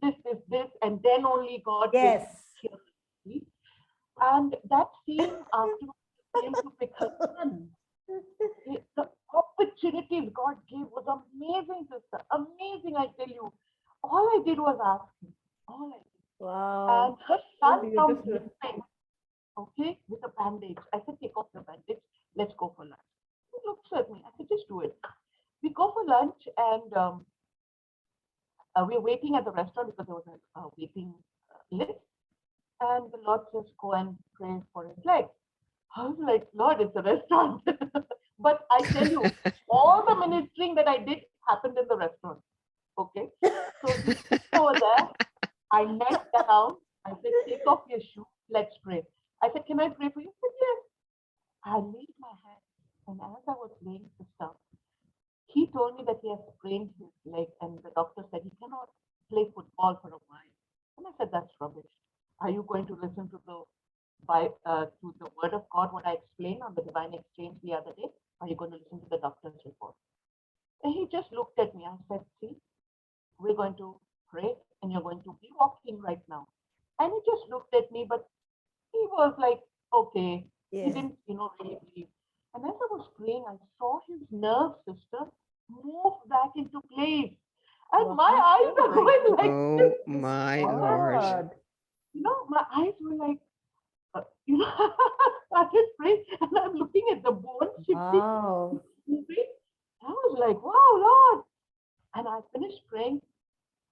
this, and then only God Yes. will hear us. And that scene after she came to pick her son, the opportunities God gave was amazing, sister. Amazing, I tell you. All I did was ask him. All I did. Wow. And her So son comes beautiful. limping, okay, with a bandage. I said, take off the bandage. Let's go for lunch. He looks at me. I said, just do it. We go for lunch and we're waiting at the restaurant because there was a waiting list. And the Lord says, go and pray for his leg. I was like, Lord, it's a restaurant. But I tell you, all the ministering that I did happened in the restaurant. Okay. So over there, I knelt down. I said, take off your shoe. Let's pray. I said, can I pray for you? He said, yes. I laid my hand. And as I was laying the stuff, he told me that he has sprained his leg. And the doctor said he cannot play football for a while. And I said, that's rubbish. Are you going to listen to the word of God, what I explained on the divine exchange the other day? Are you going to listen to the doctor's report? And he just looked at me. I said, see, we're going to pray and you're going to be walking right now. And he just looked at me, but he was like, okay. Yeah. He didn't, really believe. And as I was praying, I saw his nerve system move back into place. And my eyes are going like Oh my Lord. God. My eyes were like, started praying, and I'm looking at the bones shifting. Wow. I was like, wow, Lord. And I finished praying,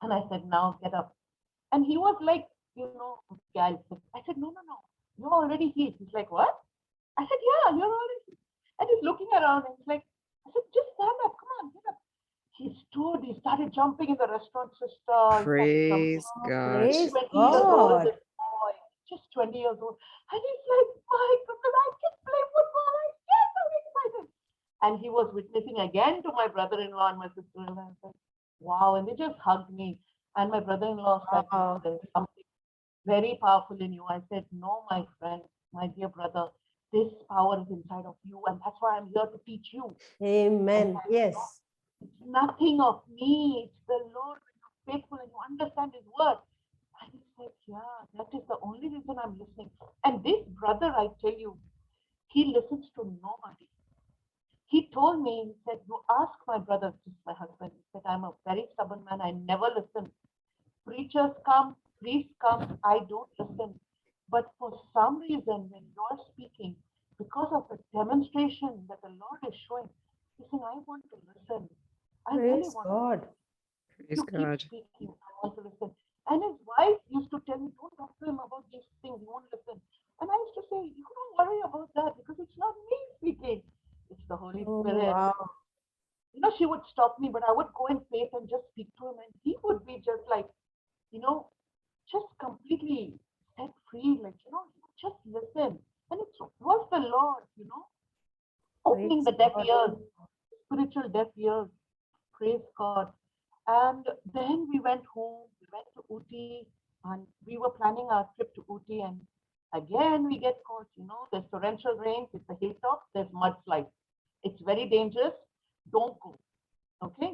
and I said, now get up. And he was like, okay, I'll sit. I said, no, you're already healed. He's like, what? I said, yeah, you're already healed. And he's looking around, and he's like, I said, just stand up, come on, get up. He stood, he started jumping in the restaurant, sister. Praise God. Praise 20 years old, God. this boy, just 20 years old. And he's like, my goodness, I can play football. I get so excited. And he was witnessing again to my brother-in-law and my sister-in-law. I said, wow. And they just hugged me. And my brother-in-law said, Wow. there's something very powerful in you. I said, no, my friend, my dear brother, this power is inside of you. And that's why I'm here to teach you. Amen. Yes. It's nothing of me. It's the Lord. When you're faithful and you understand his word. And he said, yeah, that is the only reason I'm listening. And this brother, I tell you, he listens to nobody. He told me, he said, you ask my brother, this is my husband, he said, I'm a very stubborn man, I never listen. Preachers come, priests come, I don't listen. But for some reason, when you're speaking, because of the demonstration that the Lord is showing, listen, I want to listen. I really Praise want God. to. Praise You keep God. speaking, I want to listen. And his wife used to tell me, don't talk to him about these things, he won't listen. And I used to say, you don't worry about that because it's not me speaking, it's the Holy Oh, Spirit. wow. You know, she would stop me, but I would go in faith and just speak to him, and he would be just like, you know, just completely set free, like, you know, just listen. And it was the Lord, you know, opening the Praise deaf God. ears, spiritual deaf ears. Praise God. And then we went home, we went to Uti, and we were planning our trip to Uti. And again, we get caught, you know, there's torrential rains, it's a hilltop, there's mudslides. It's very dangerous. Don't go. Okay.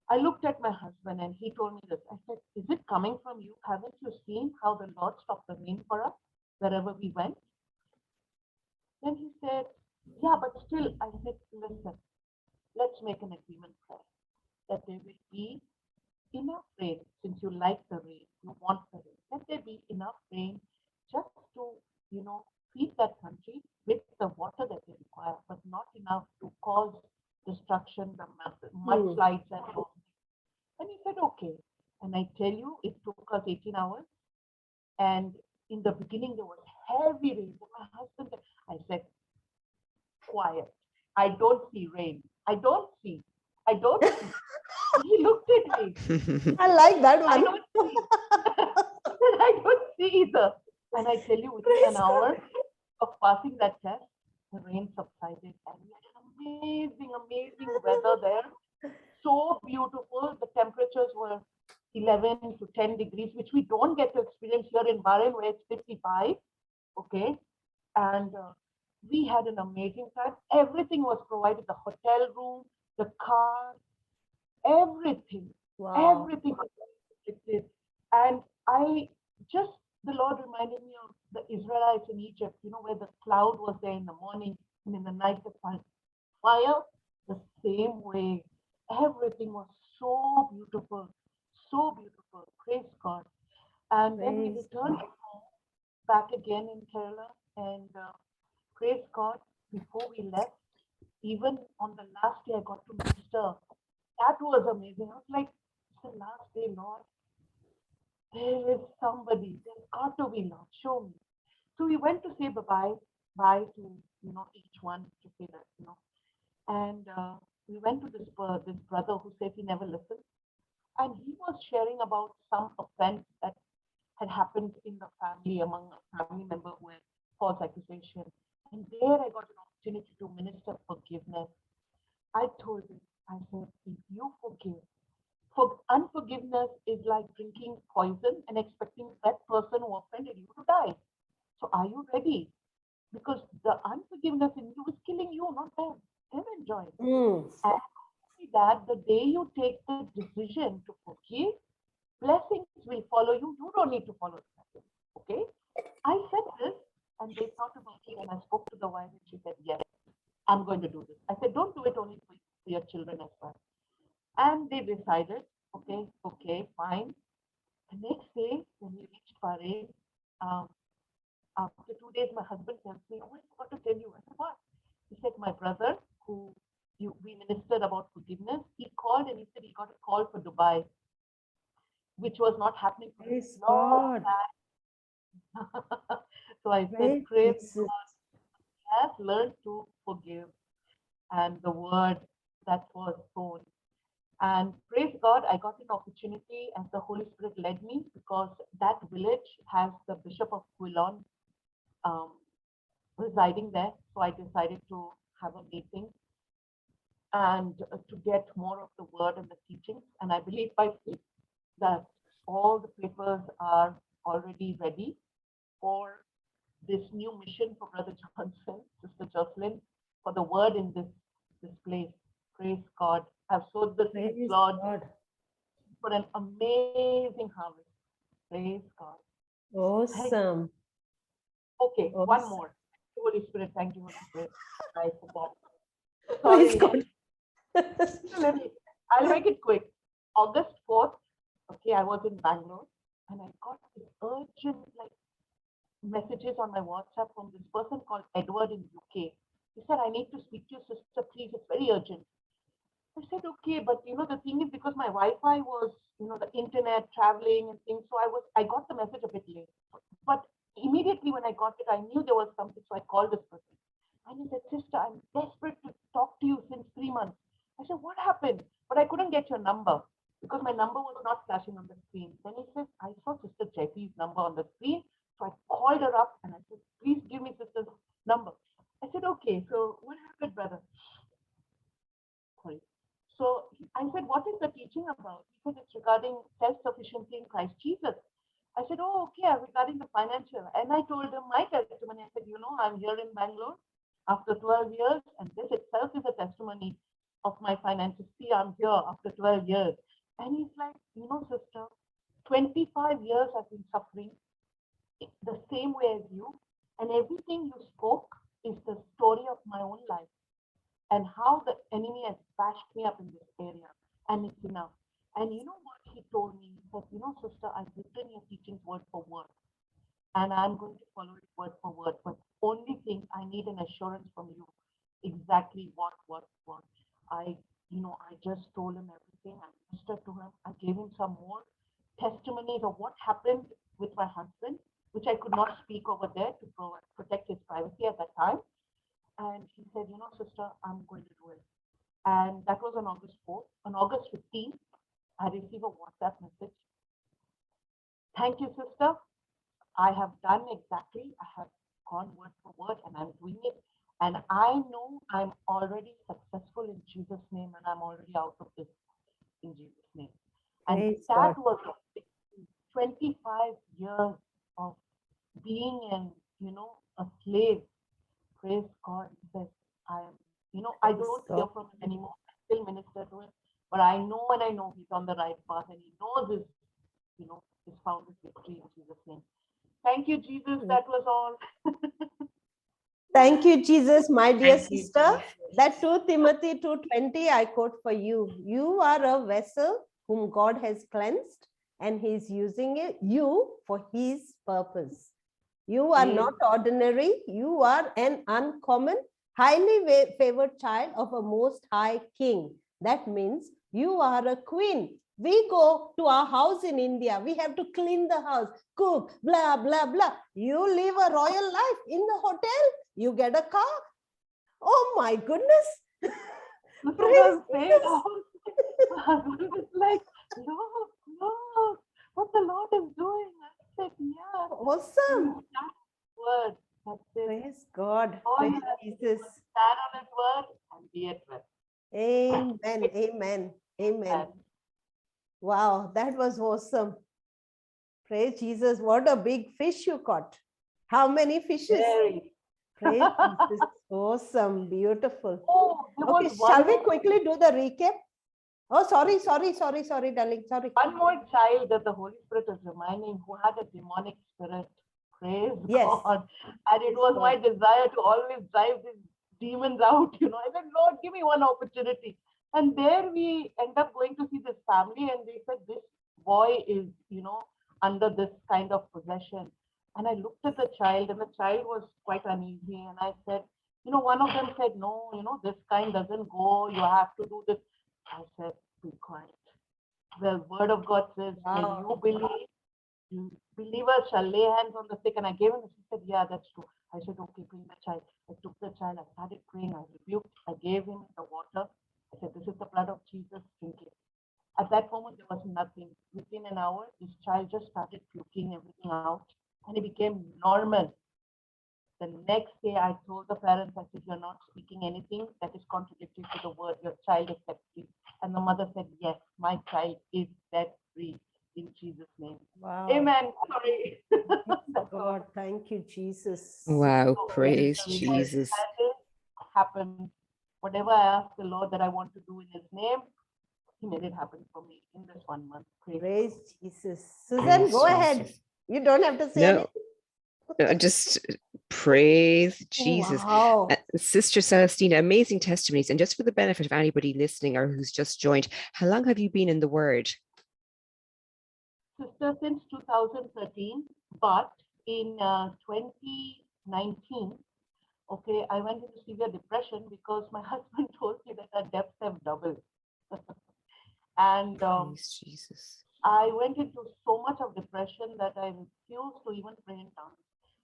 I looked at my husband and he told me this. I said, is it coming from you? Haven't you seen how the Lord stopped the rain for us wherever we went? Then he said, yeah, but still, I said, listen, let's make an agreement first that there will be enough rain, since you like the rain, you want the rain. Let there be enough rain just to, you know, feed that country with the water that they require, but not enough to cause destruction, the mudslides and all. And he said, okay. And I tell you, it took us 18 hours. And in the beginning, there was heavy rain. And my husband, I said, quiet. I don't see rain. I don't see. I don't see. He looked at me. I like that I one. don't see. I don't see either. And I tell you, within an hour of passing that test, the rain subsided. And we had amazing, amazing weather there. So beautiful. The temperatures were 11 to 10 degrees, which we don't get to experience here in Bahrain, where it's 55. Okay. And we had an amazing time. Everything was provided, the hotel room, the car, everything. Wow. Everything was restricted. And I just, the Lord reminded me of the Israelites in Egypt, you know, where the cloud was there in the morning and in the night the fire, the same way. Everything was so beautiful, so beautiful. Praise God. And then we Praise returned home, back again in Kerala, and praise God, before we left, even on the last day, I got to minister. That was amazing. I was like, it's the last day, Lord. There is somebody, there's got to be, Lord, show me. So we went to say bye to, you know, each one to say that, you know. And we went to this brother who said he never listened. And he was sharing about some offense that had happened in the family among a family member who had false accusation. And there I got an opportunity to minister forgiveness. I told him, I said, if you forgive, unforgiveness is like drinking poison and expecting that person who offended you to die. So are you ready? Because the unforgiveness in you is killing you, not them. They're enjoying. And that the day you take the decision to forgive, blessings will follow you. You don't need to follow the okay? I said this and they thought about it and I spoke to the wife and she said, yes, I'm going to do this. I said, don't do it only for your children as well. And they decided, okay, fine. The next day when we reached Bahrain, after 2 days, my husband tells me, oh, I forgot to tell you. I said, what? He said, my brother, who we ministered about forgiveness, he called and he said he got a call for Dubai, which was not happening for a long time. So I said, praise God, I have learned to forgive. And the word that was sown. And praise God, I got an opportunity as the Holy Spirit led me, because that village has the Bishop of Quilon residing there. So I decided to have a meeting and to get more of the word and the teachings. And I believe by faith that all the papers are already ready for this new mission for Brother Johnson, Sister Jocelyn, for the word in this place. Praise God. I've sowed the seeds, Lord, for an amazing harvest. Praise God. Awesome. Okay, Awesome. one more. Holy Spirit, thank you, Holy Spirit. I forgot. Praise Sorry. God. I'll make it quick. August 4th, okay, I was in Bangalore and I got this urgent messages on my WhatsApp from this person called Edward in UK. He said, I need to speak to you, sister, please, it's very urgent. I said, okay, but the thing is, because my Wi-Fi was, the internet, traveling and things, so I got the message a bit late. But immediately when I got it, I knew there was something, so I called this person. And he said, sister, I'm desperate to talk to you since 3 months. I said, what happened? But I couldn't get your number because my number was not flashing on the screen. Then he said, I saw Sister Jeffy's number on the screen. So I called her up and I said, please give me sister's number. I said, okay, so what happened, brother? Sorry. So I said, what is the teaching about? He said, it's regarding self-sufficiency in Christ Jesus. I said, oh, okay, regarding the financial. And I told him my testimony. I said, I'm here in Bangalore after 12 years, and this itself is a testimony of my finances. See, I'm here after 12 years. And he's like, sister, 25 years I've been suffering the same way as you. And everything you spoke is the story of my own life and how the enemy has bashed me up in this area. And it's enough. And you know what he told me? He said, sister, I've written your teachings word for word. And I'm going to follow it word for word. But only thing I need an assurance from you. Exactly what. I just told him everything. I ministered to him. I gave him some more testimonies of what happened with my husband, which I could not speak over there to protect his privacy at that time. And he said, sister, I'm going to do it. And that was on August 4th. On August 15th, I received a WhatsApp message. Thank you, sister. I have done exactly. I have gone word for word and I'm doing it. And I know I'm already successful in Jesus' name and I'm already out of this in Jesus' name. And Praise that God. was 25 years of being a slave. Praise God. That I am, I don't hear from him anymore. I still minister to him. But I know he's on the right path and he knows his, his found his victory in Jesus' name. Thank you, Jesus. That was all. Thank you, Jesus, my dear Thank you, sister. Jesus. That 2 Timothy 2:20, I quote for you. You are a vessel whom God has cleansed and he's using you for his purpose. You are not ordinary. You are an uncommon, highly favored child of a most high king. That means you are a queen. We go to our house in India. We have to clean the house, cook, blah, blah, blah. You live a royal life in the hotel. You get a car. Oh my goodness. Praise Jesus. My husband was like, no, what the Lord is doing. I said, yeah. Awesome. Word. That's it. Praise God. Oh, Praise yes. Jesus. Stand on his word and be at rest. Amen. Amen. Amen. Wow, that was awesome. Praise Jesus. What a big fish you caught. How many fishes? Very. Praise Jesus. Awesome. Beautiful. Oh, Okay, shall we quickly do the recap? Oh, sorry, darling. Sorry. One more child that the Holy Spirit is reminding who had a demonic spirit. Praise God. And it was my desire to always drive these demons out. I said, Lord, give me one opportunity. And there we end up going to see this family and they said, this boy is, under this kind of possession. And I looked at the child and the child was quite uneasy. And I said, one of them said, no, this kind doesn't go. You have to do this. I said, be quiet. The word of God says, when you believe, believers shall lay hands on the sick. And I gave him this. He said, yeah, that's true. I said, okay, bring the child. I took the child. I started praying. I rebuked. I gave him the water. I said, this is the blood of Jesus. Drink it. At that moment, there was nothing. Within an hour, this child just started puking everything out. And it became normal. The next day, I told the parents, I said, you're not speaking anything that is contradictory to the word. Your child is set free. And the mother said, yes, my child is set free in Jesus' name. Wow. Amen. Sorry. God, thank you, Jesus. Wow, So, praise Jesus. As it happened, whatever I asked the Lord that I want to do in his name, he made it happen for me in this 1 month. Praise Jesus. Susan, Praise go ahead. Jesus. You don't have to say No, anything. Just praise Jesus. Wow. Sister Celestina, amazing testimonies. And just for the benefit of anybody listening or who's just joined, how long have you been in the Word? Sister, since 2013, but in 2019, okay, I went into severe depression because my husband told me that our debts have doubled. And Praise Jesus. I went into so much of depression that I refused to even pray in tongues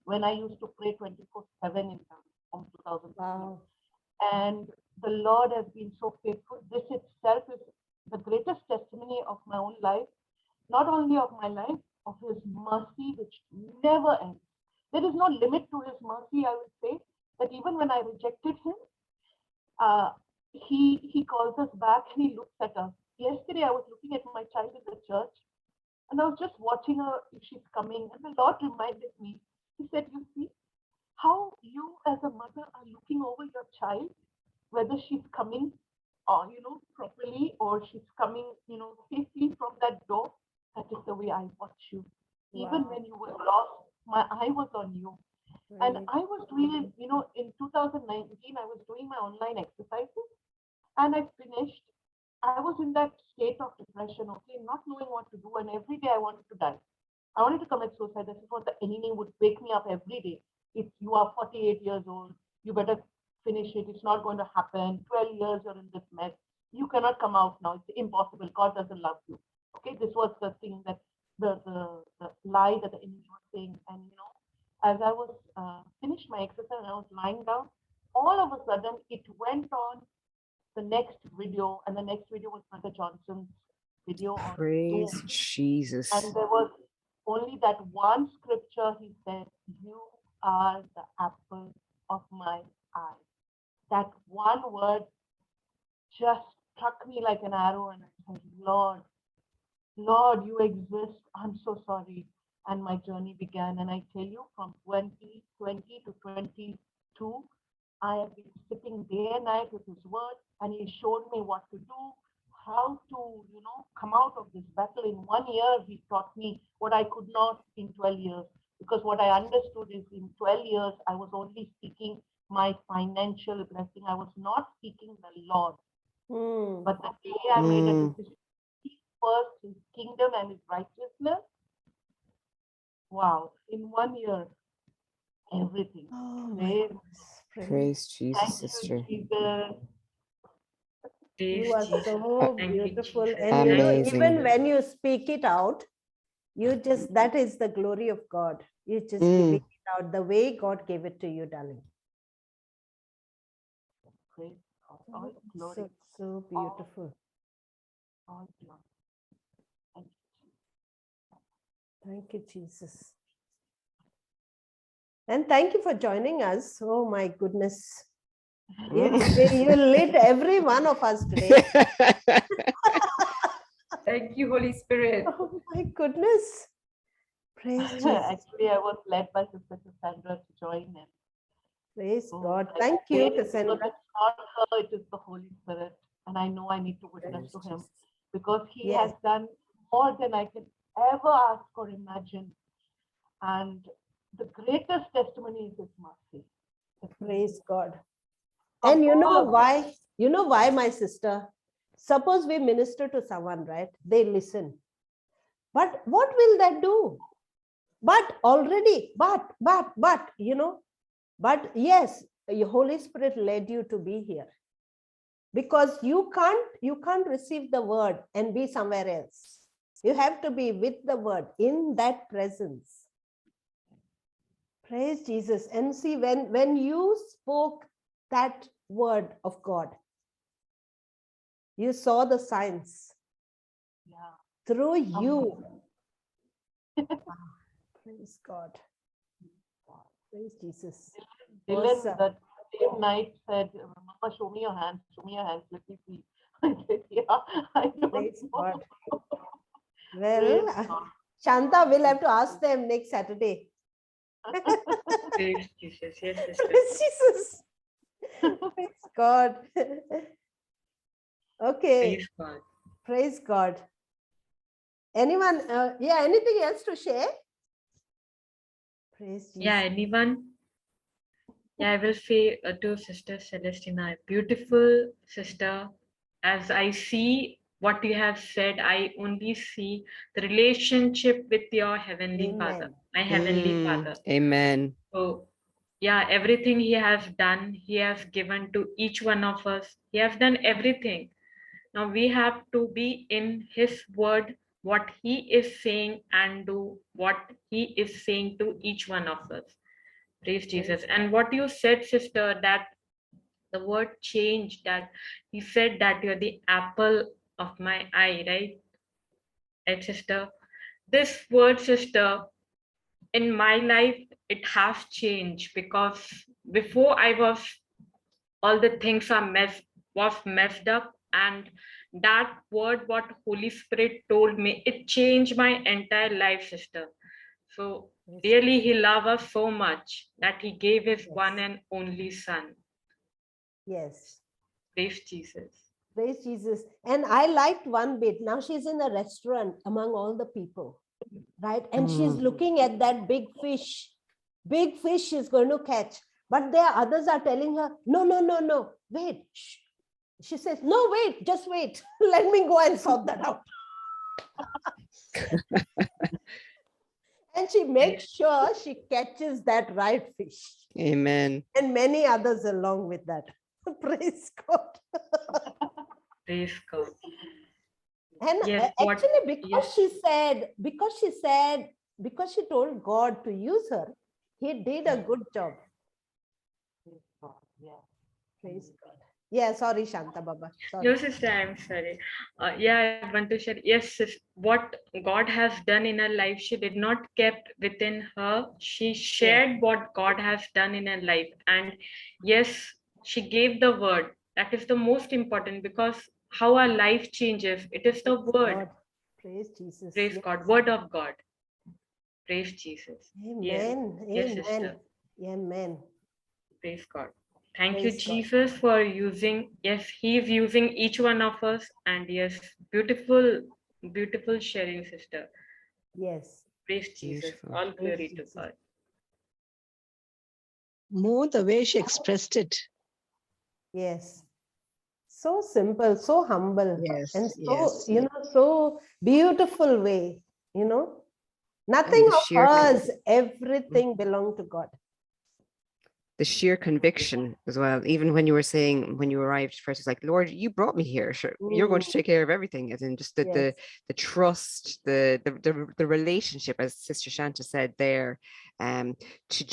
when I used to pray 24/7 in tongues from 2000. Wow. And the Lord has been so faithful. This itself is the greatest testimony of my own life, not only of my life, of His mercy, which never ends. There is no limit to His mercy, I would say, that even when I rejected Him, He calls us back and He looks at us. Yesterday, I was looking at my child in the church, and I was just watching her if she's coming, and the Lord reminded me. He said, "You see how you as a mother are looking over your child, whether she's coming properly, or she's coming, safely from that door. That is the way I watch you. Even when you were lost, my eye was on you." And I was doing, in 2019, I was doing my online exercises, and I finished. I was in that state of depression, okay, not knowing what to do, and every day I wanted to die. I wanted to commit suicide. This is what the enemy would wake me up every day. If you are 48 years old, you better finish it. It's not going to happen. 12 years you're in this mess. You cannot come out now. It's impossible. God doesn't love you. Okay, this was the thing that the lie that the enemy was saying. And as I was finished my exercise and I was lying down, all of a sudden it went on the next video, and the next video was Brother Johnson's video. Praise Jesus. And there was only that one scripture. He said, "You are the apple of my eye." That one word just struck me like an arrow, and I said, Lord, you exist. I'm so sorry. And my journey began. And I tell you, from 2020 to 22, I have been sitting day and night with His word, and He showed me what to do, how to, come out of this battle. In 1 year, He taught me what I could not in 12 years. Because what I understood is in 12 years, I was only seeking my financial blessing. I was not seeking the Lord. But the day I made a decision to seek first His kingdom and His righteousness, wow, in 1 year, everything. Praise Jesus, Thank sister. you, Jesus. You are so beautiful. And Amazing. even when you speak it out, that is the glory of God. You just give it out the way God gave it to you, darling. Praise God. All glory. So beautiful. All glory. Thank you, Jesus. And thank you for joining us. Oh my goodness. You lit every one of us today. Thank you, Holy Spirit. Oh my goodness. Praise Jesus. Actually, I was led by Sister Cassandra to join in. Praise God. Thank you, Cassandra. It's not her, it is the Holy Spirit. And I know I need to witness to Him, because He has done more than I can ever ask or imagine. And the greatest testimony is His mercy. Praise God. And you know why? You know why, my sister? Suppose we minister to someone, right? They listen. But what will that do? But yes, your Holy Spirit led you to be here. Because you can't receive the word and be somewhere else. You have to be with the word in that presence. Praise Jesus. And see, when you spoke that word of God, you saw the signs through you. Praise God. Praise Jesus. Dylan, that same night said, "Mama, show me your hands, let me see." I said, "Yeah, I don't Praise know." God. Well, Shanta, we'll have to ask them next Saturday. Praise Jesus. Yes, Praise Jesus. Praise God. Okay. Praise God. Praise God. Anyone? Anything else to share? Praise Jesus. Yeah, anyone? Yeah, I will say to Sister Celestina, beautiful sister. As I see what you have said, I only see the relationship with your Heavenly Father, Amen. my Heavenly Father. Amen. So, yeah, everything He has done, He has given to each one of us. He has done everything. Now we have to be in His word, what He is saying, and do what He is saying to each one of us. Praise Jesus. And what you said, sister, that the word change, that He said that you're the apple of my eye, right? Right, sister? This word, sister, in my life, it has changed because before I was, all the things are messed up, and that word what Holy Spirit told me, it changed my entire life, sister. So really He loved us so much that He gave His one and only Son. Yes. Praise Jesus. Praise Jesus. And I liked one bit. Now she's in a restaurant among all the people, right? And she's looking at that big fish. Big fish she's going to catch. But there others are telling her, no, no, no, no, wait. Shh. She says, no, wait, just wait. Let me go and sort that out. And she makes sure she catches that right fish. Amen. And many others along with that. Praise God. Praise God. And Yes, actually, because she told God to use her, He did a good job. Yeah. Praise God. Yeah, sorry, Shanta Baba. Sorry. No, sister, I'm sorry. Yeah, I want to share. Yes, what God has done in her life, she did not kept within her. She shared what God has done in her life. And yes, she gave the word. That is the most important, because how our life changes, it is the word. God. Praise Jesus. Praise Yes. God, word of God. Praise Jesus. Yes, Amen. yes, Amen. sister. Amen. Praise God. Thank you, Praise God. Jesus, for using, yes, He's using each one of us. And yes, beautiful, beautiful sharing, sister. Yes. Praise Jesus. Beautiful. All glory Praise to Jesus. God. More the way she expressed it. Yes. So simple, so humble, Yes, and so, yes, you know, so beautiful way, you know. Nothing And the of sheer hers, everything belonged to God. the sheer conviction as well. Even when you were saying when you arrived first, it's like, Lord, you brought me here. Sure, you're going to take care of everything. As in just the trust, the relationship, as Sister Shanta said there, to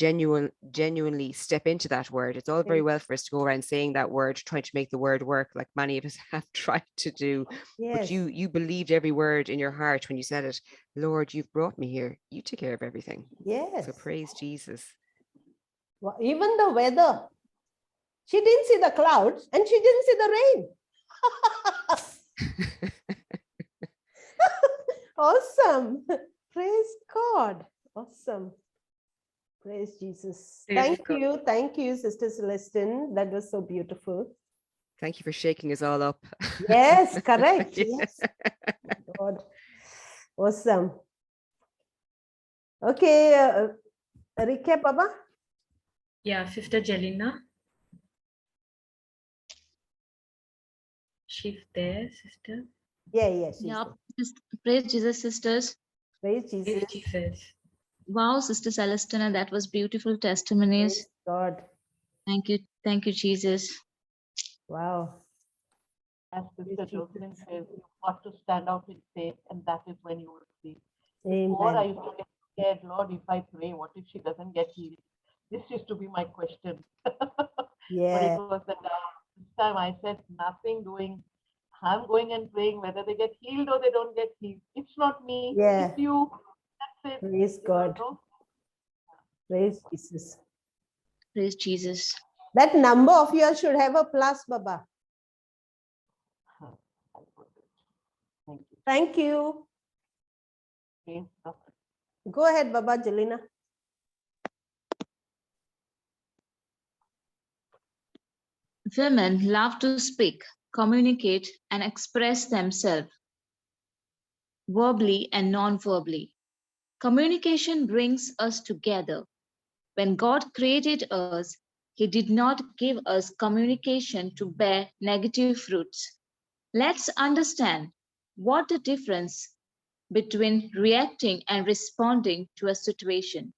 genuinely step into that word. It's all very well for us to go around saying that word, trying to make the word work, like many of us have tried to do. But you believed every word in your heart when you said it. Lord, you've brought me here. You take care of everything. Yes. So praise Jesus. Well, even the weather. She didn't see the clouds and she didn't see the rain. Awesome. Praise God. Awesome. Praise Jesus. Praise God. Thank you, Sister Celestine. That was so beautiful. Thank you for shaking us all up. Yes, correct. Yeah. Yes. God. Awesome. Okay, recap, Baba. Yeah, Sister Jelena. She's there, sister. Yeah. Yeah, praise Jesus, sisters. Praise Jesus. Praise Jesus. Wow, Sister Celestina, that was beautiful testimonies. Praise God. Thank you, Jesus. Wow. As Sister Jocelyn says, you've got to stand out in faith, and that is when you will see. Amen. Before I used to get scared, Lord, if I pray, what if she doesn't get healed? This used to be my question. Yeah. But it was that this time I said, nothing doing. I'm going and praying whether they get healed or they don't get healed. It's not me. Yeah. It's you. That's it. Praise God. Praise Jesus. Praise Jesus. That number of yours should have a plus, Baba. Thank you. Okay. Go ahead, Baba Jelena. Women love to speak, communicate, and express themselves verbally and non-verbally. Communication brings us together When God created us, He did not give us communication to bear negative fruits. Let's understand what the difference between reacting and responding to a situation.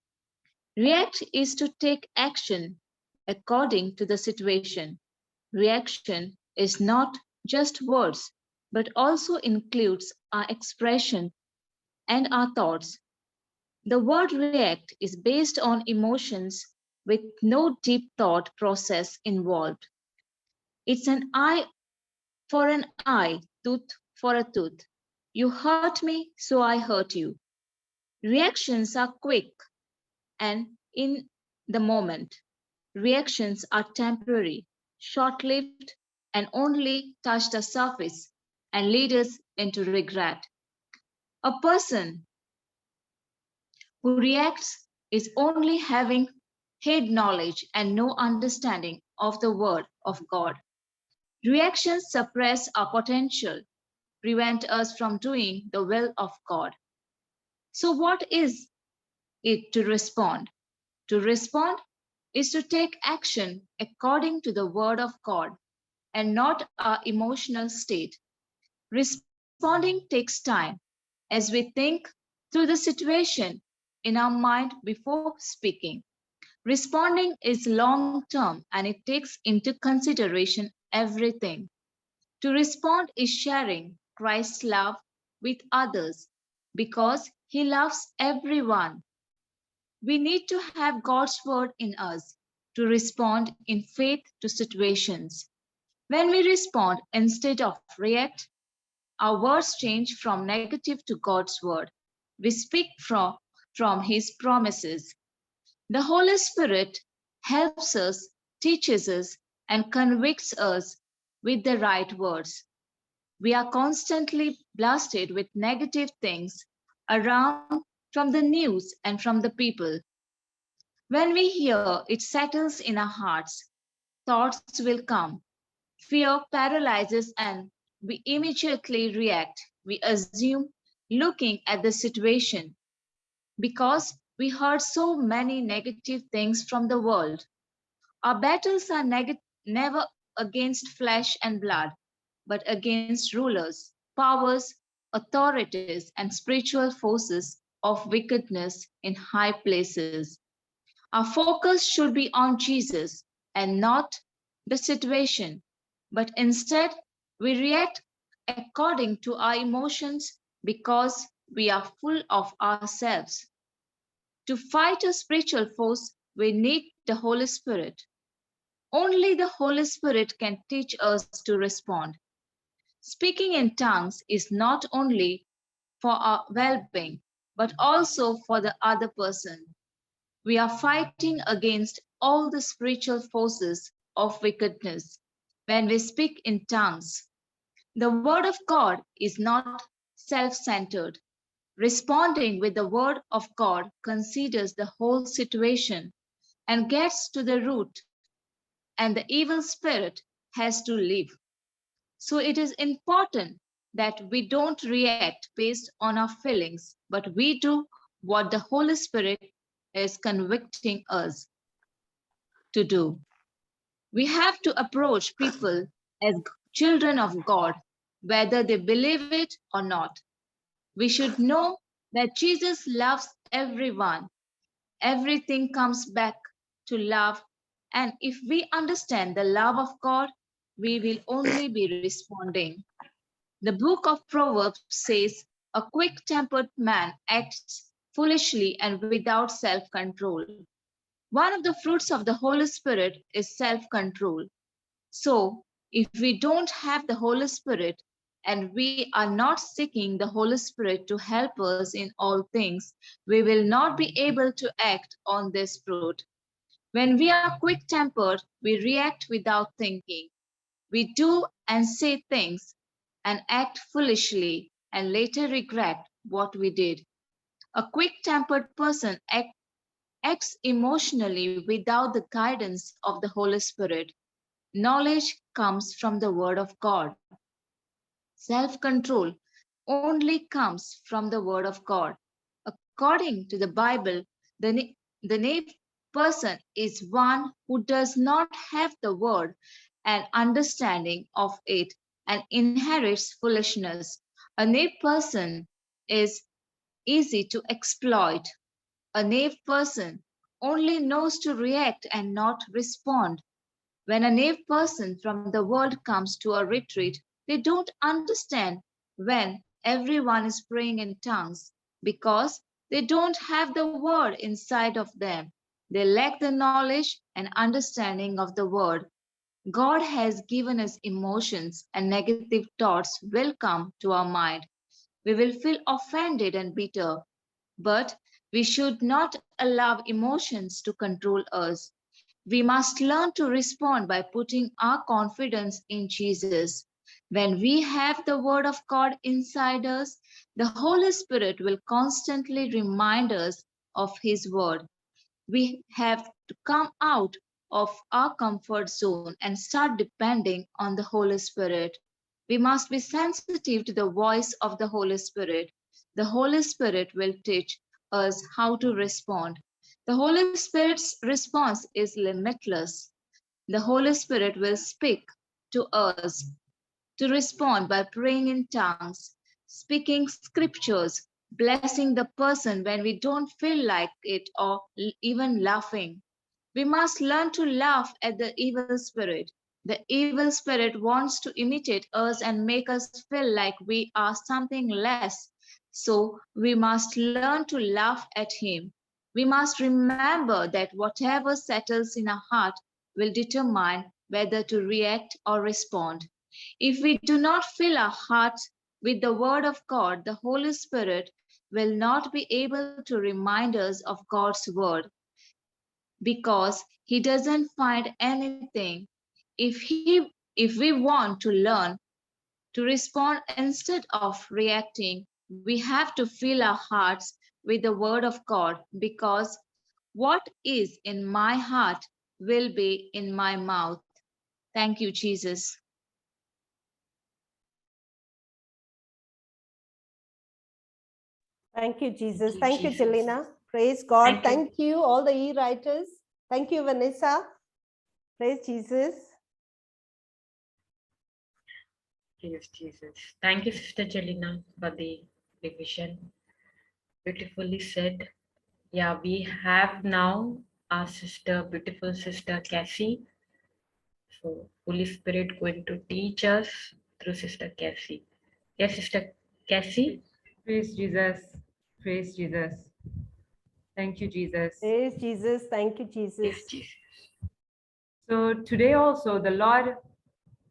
React is to take action according to the situation. Reaction is not just words, but also includes our expression and our thoughts. The word react is based on emotions with no deep thought process involved. It's an eye for an eye, tooth for a tooth. You hurt me, so I hurt you. Reactions are quick and in the moment. Reactions are temporary, short lived, and only touch the surface and lead us into regret. A person who reacts is only having head knowledge and no understanding of the word of God. Reactions suppress our potential, prevent us from doing the will of God. So, what is it to respond? To respond is to take action according to the word of God and not our emotional state. Responding takes time as we think through the situation in our mind before speaking. Responding is long term and it takes into consideration everything. To respond is sharing Christ's love with others because He loves everyone. We need to have God's word in us to respond in faith to situations. When we respond instead of react, our words change from negative to God's word. We speak from His promises. The Holy Spirit helps us, teaches us, and convicts us with the right words. We are constantly blasted with negative things around from the news and from the people. When we hear, it settles in our hearts. Thoughts will come. Fear paralyzes and we immediately react. We assume looking at the situation because we heard so many negative things from the world. Our battles are never against flesh and blood, but against rulers, powers, authorities, and spiritual forces of wickedness in high places. Our focus should be on Jesus and not the situation, but instead we react according to our emotions because we are full of ourselves. To fight a spiritual force, we need the Holy Spirit. Only the Holy Spirit can teach us to respond. Speaking in tongues is not only for our well being, but also for the other person. We are fighting against all the spiritual forces of wickedness when we speak in tongues. The word of God is not self centered. Responding with the word of God considers the whole situation and gets to the root, and the evil spirit has to leave. So it is important that we don't react based on our feelings, but we do what the Holy Spirit is convicting us to do. We have to approach people as children of God, whether they believe it or not. We should know that Jesus loves everyone. Everything comes back to love. And if we understand the love of God, we will only be responding. The book of Proverbs says, a quick tempered man acts foolishly and without self control. One of the fruits of the Holy Spirit is self control. So, if we don't have the Holy Spirit and we are not seeking the Holy Spirit to help us in all things, we will not be able to act on this fruit. When we are quick tempered, we react without thinking. We do and say things and act foolishly and later regret what we did. A quick tempered person acts emotionally without the guidance of the Holy Spirit. Knowledge comes from the Word of God. Self control only comes from the Word of God. According to the Bible, the person is one who does not have the word and understanding of it and inherits foolishness. A naive person is easy to exploit. A naive person only knows to react and not respond. When a naive person from the world comes to a retreat, they don't understand when everyone is praying in tongues because they don't have the word inside of them. They lack the knowledge and understanding of the word. God has given us emotions, and negative thoughts will come to our mind. We will feel offended and bitter, but we should not allow emotions to control us. We must learn to respond by putting our confidence in Jesus. When we have the Word of God inside us, the Holy Spirit will constantly remind us of His Word. We have to come out of our comfort zone and start depending on the Holy Spirit. We must be sensitive to the voice of the Holy Spirit. The Holy Spirit will teach us how to respond. The Holy Spirit's response is limitless. The Holy Spirit will speak to us to respond by praying in tongues, speaking scriptures, blessing the person when we don't feel like it, or even laughing. We must learn to laugh at the evil spirit. The evil spirit wants to imitate us and make us feel like we are something less. So we must learn to laugh at him. We must remember that whatever settles in our heart will determine whether to react or respond. If we do not fill our heart with the word of God, the Holy Spirit will not be able to remind us of God's word because he doesn't find anything. If we want to learn to respond instead of reacting, we have to fill our hearts with the word of God because what is in my heart will be in my mouth. Thank you, Jesus. Thank you, Jesus. Thank Thank you, you, Jesus. Jelena. Praise God. Thank you. Thank you, all the e-writers. Thank you, Vanessa. Praise Jesus. Praise Jesus. Thank you, Sister Jelena, for the division. Beautifully said. Yeah, we have now our sister, beautiful sister Cassie. So, Holy Spirit going to teach us through Sister Cassie. Yes, Sister Cassie. Praise Jesus. Praise Jesus. Thank you, Jesus. Praise Jesus. Thank you, Jesus. Yes, Jesus. So today also the Lord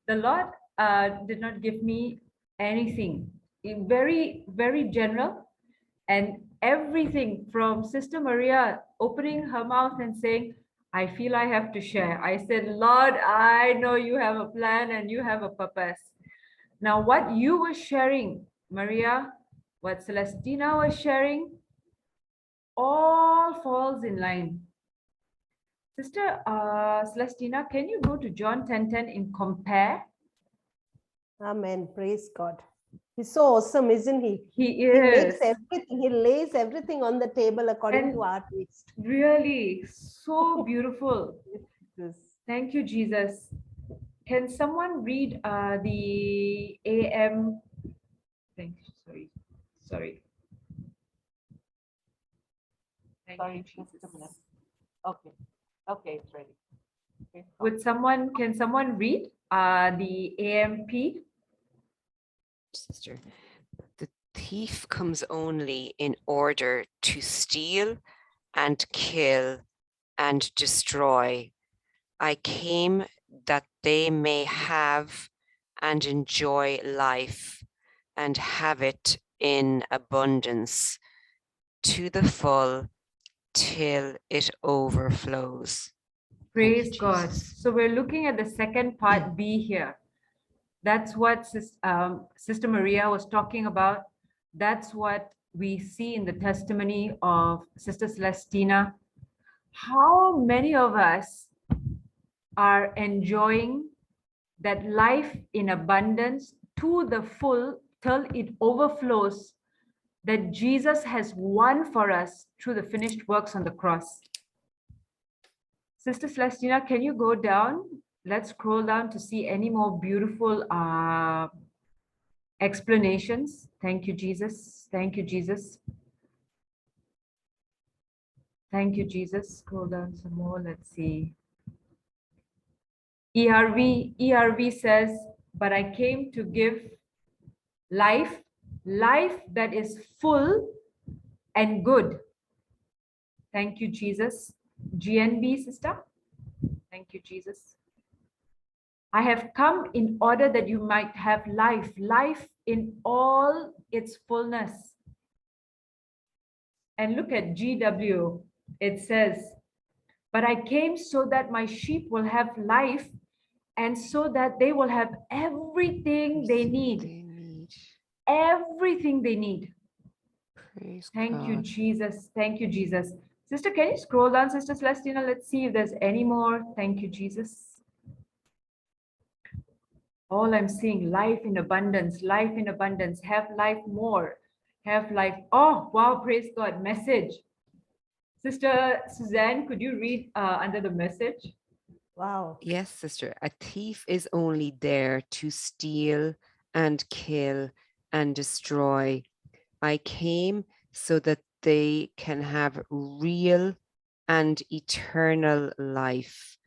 did not give me anything. Very, very general, and everything from Sister Maria opening her mouth and saying, I feel I have to share. I said, Lord, I know you have a plan and you have a purpose. Now, what you were sharing, Maria, what Celestina was sharing, all falls in line. Sister Celestina, can you go to John 10:10 in compare? Amen. Praise God. He's so awesome, isn't he? He He makes is. everything, he lays everything on the table according to our taste. Really, so beautiful. Yes. Thank you, Jesus. Can someone read the AM? Thank you. Sorry. Thank Sorry, you, just a Jesus. minute. Okay, it's ready. Okay, Can someone read the AMP? Sister, the thief comes only in order to steal and kill and destroy. I came that they may have and enjoy life and have it in abundance to the full till it overflows. Praise you, God. Jesus. So we're looking at the second part B here. That's what Sister Maria was talking about. That's what we see in the testimony of Sister Celestina. How many of us are enjoying that life in abundance to the full till it overflows that Jesus has won for us through the finished works on the cross? Sister Celestina, can you go down? Let's scroll down to see any more beautiful explanations. Thank you, Jesus. Thank you, Jesus. Thank you, Jesus. Scroll down some more. Let's see. ERV says, but I came to give life that is full and good. Thank you, Jesus. GNB, sister. Thank you, Jesus. I have come in order that you might have life in all its fullness. And look at GW. It says, but I came so that my sheep will have life and so that they will have everything they need. Everything they need. Praise Thank you, God. Jesus. Thank you, Jesus. Sister, can you scroll down, Sister Celestina? Let's see if there's any more. Thank you, Jesus. All I'm seeing, life in abundance, have life more, have life. Oh, wow, praise God. Message. Sister Suzanne, could you read under the message? Wow. Yes, sister. A thief is only there to steal and kill and destroy. I came so that they can have real and eternal life,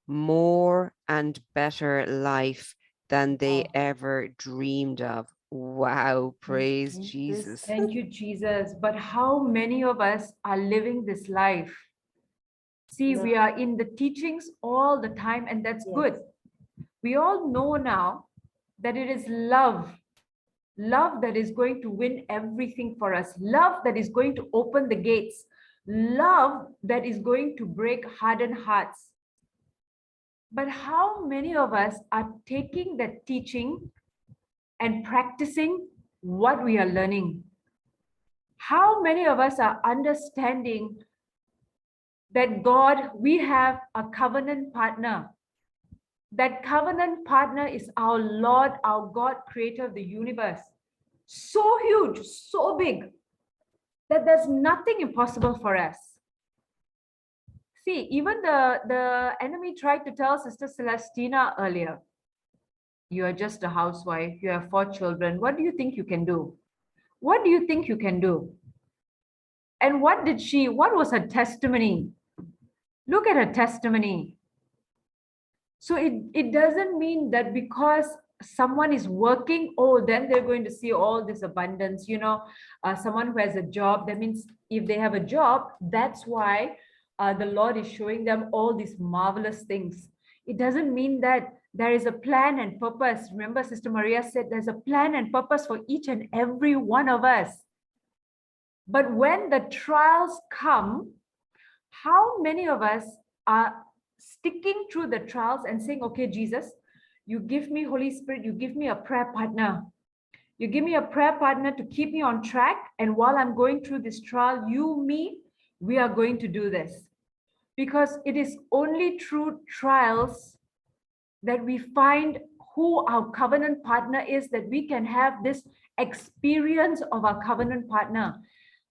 more and better life than they ever dreamed of. Wow, praise Jesus. Thank you, Jesus. But how many of us are living this life? See, No. we are in the teachings all the time, and that's good. We all know now that it is love that is going to win everything for us, love that is going to open the gates, love that is going to break hardened hearts. But how many of us are taking that teaching and practicing what we are learning? How many of us are understanding that God, we have a covenant partner? That covenant partner is our Lord, our God, creator of the universe. So huge, so big, that there's nothing impossible for us. See, even the enemy tried to tell Sister Celestina earlier, you are just a housewife, you have 4 children. What do you think you can do? What do you think you can do? And what was her testimony? Look at her testimony. So it doesn't mean that because someone is working, oh, then they're going to see all this abundance. You know, someone who has a job, that means if they have a job, that's why the Lord is showing them all these marvelous things. It doesn't mean that there is a plan and purpose. Remember, Sister Maria said there's a plan and purpose for each and every one of us. But when the trials come, how many of us are sticking through the trials and saying, okay, Jesus, you give me Holy Spirit, you give me a prayer partner. You give me a prayer partner to keep me on track. And while I'm going through this trial, we are going to do this. Because it is only through trials that we find who our covenant partner is, that we can have this experience of our covenant partner.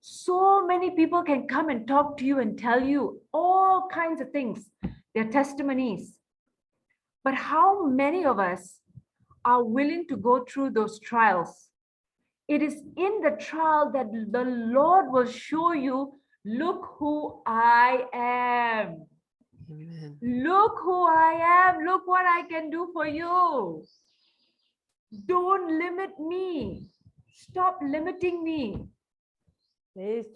So many people can come and talk to you and tell you all kinds of things, their testimonies. But how many of us are willing to go through those trials? It is in the trial that the Lord will show you, look who I am. Amen. Look who I am. Look what I can do for you. Don't limit me. Stop limiting me.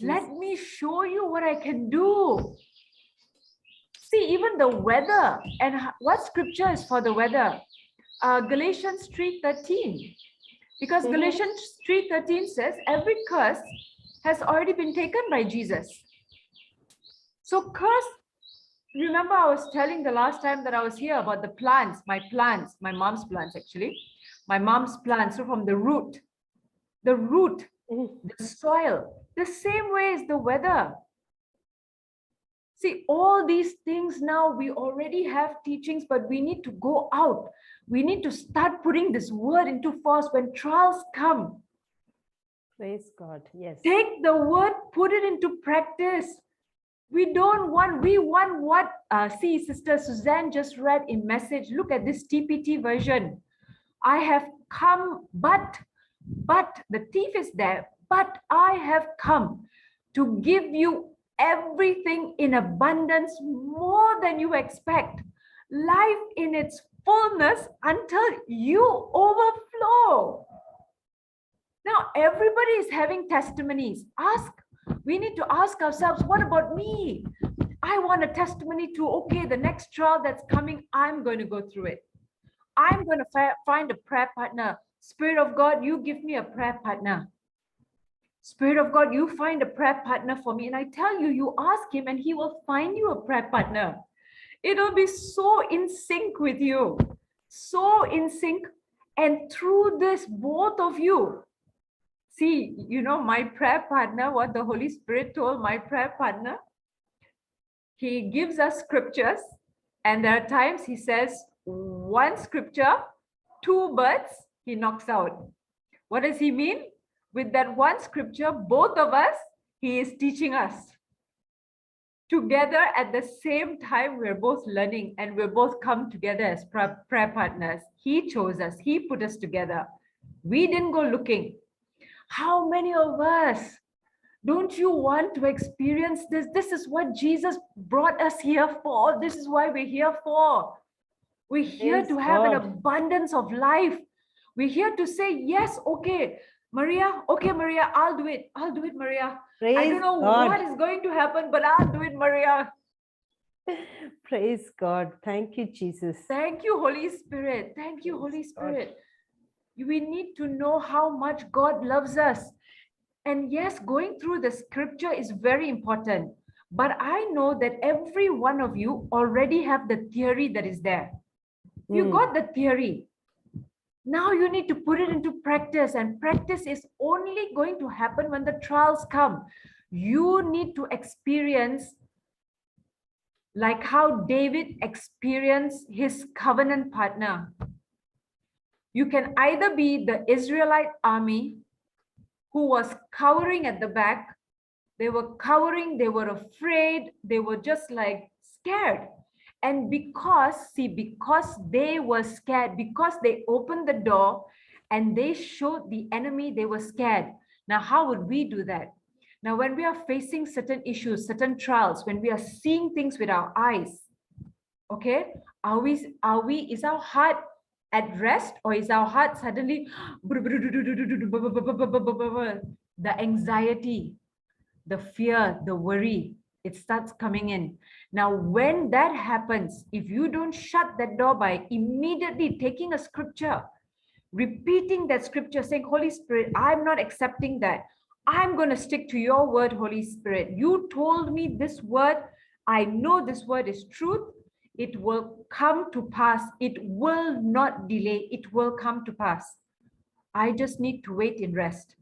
Let me show you what I can do. See, even the weather, and what scripture is for the weather? Galatians 3:13. Because Galatians 3:13 says every curse has already been taken by Jesus. So curse, remember I was telling the last time that I was here about the plants, my mom's plants actually. My mom's plants, so from the root, the soil, the same way is the weather. See, all these things now, we already have teachings, but we need to go out. We need to start putting this word into force when trials come. Praise God. Yes. Take the word, put it into practice. We want what, see, Sister Suzanne just read in message. Look at this TPT version. I have come, but the thief is there, but I have come to give you everything in abundance, more than you expect. Life in its fullness until you overflow. Now, everybody is having testimonies. We need to ask ourselves, what about me? I want a testimony to, okay, the next trial that's coming, I'm going to go through it. I'm going to find a prayer partner. Spirit of God, you give me a prayer partner. Spirit of God, you find a prayer partner for me. And I tell you, you ask him and he will find you a prayer partner. It'll be so in sync with you. So in sync. And through this, both of you, see, you know, my prayer partner, what the Holy Spirit told my prayer partner, he gives us scriptures. And there are times he says, one scripture, 2 birds, he knocks out. What does he mean? With that one scripture, both of us, he is teaching us. Together at the same time, we're both learning and we're both come together as prayer partners. He chose us. He put us together. We didn't go looking. How many of us, don't you want to experience this? This is what Jesus brought us here for. This is why we're here for. We're here to have an abundance of life. We're here to say, yes, okay, Maria, I'll do it. I'll do it, Maria. I don't know what is going to happen, but I'll do it, Maria. Praise God. Thank you, Jesus. Thank you, Holy Spirit. Thank you, Holy Spirit. We need to know how much God loves us. And yes, going through the scripture is very important. But I know that every one of you already have the theory that is there. You got the theory. Now you need to put it into practice, and practice is only going to happen when the trials come. You need to experience like how David experienced his covenant partner. You can either be the Israelite army who was cowering at the back. They were cowering, they were afraid, they were just like scared. And because they were scared, because they opened the door and they showed the enemy they were scared. Now, how would we do that? Now, when we are facing certain issues, certain trials, when we are seeing things with our eyes, okay, is our heart at rest, or is our heart suddenly the anxiety, the fear, the worry, it starts coming in. Now, when that happens, if you don't shut that door by immediately taking a scripture, repeating that scripture, saying, Holy Spirit, I'm not accepting that. I'm going to stick to your word, Holy Spirit. You told me this word. I know this word is truth. It will come to pass. It will not delay. It will come to pass. I just need to wait in rest.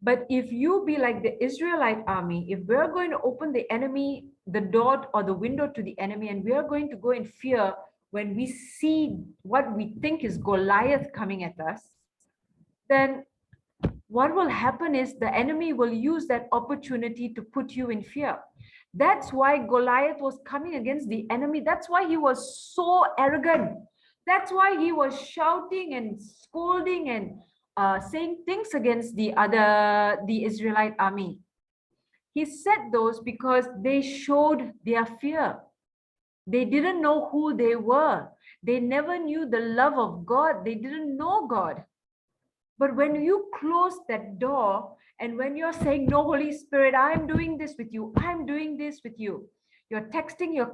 But if you be like the Israelite army, if we're going to open the enemy, the door or the window to the enemy, and we are going to go in fear when we see what we think is Goliath coming at us, then what will happen is the enemy will use that opportunity to put you in fear. That's why Goliath was coming against the enemy. That's why he was so arrogant. That's why he was shouting and scolding and saying things against the Israelite army. He said those because they showed their fear. They didn't know who they were. They never knew the love of God. They didn't know God. But when you close that door, and when you're saying, no, Holy Spirit, I'm doing this with you. I'm doing this with you. You're texting your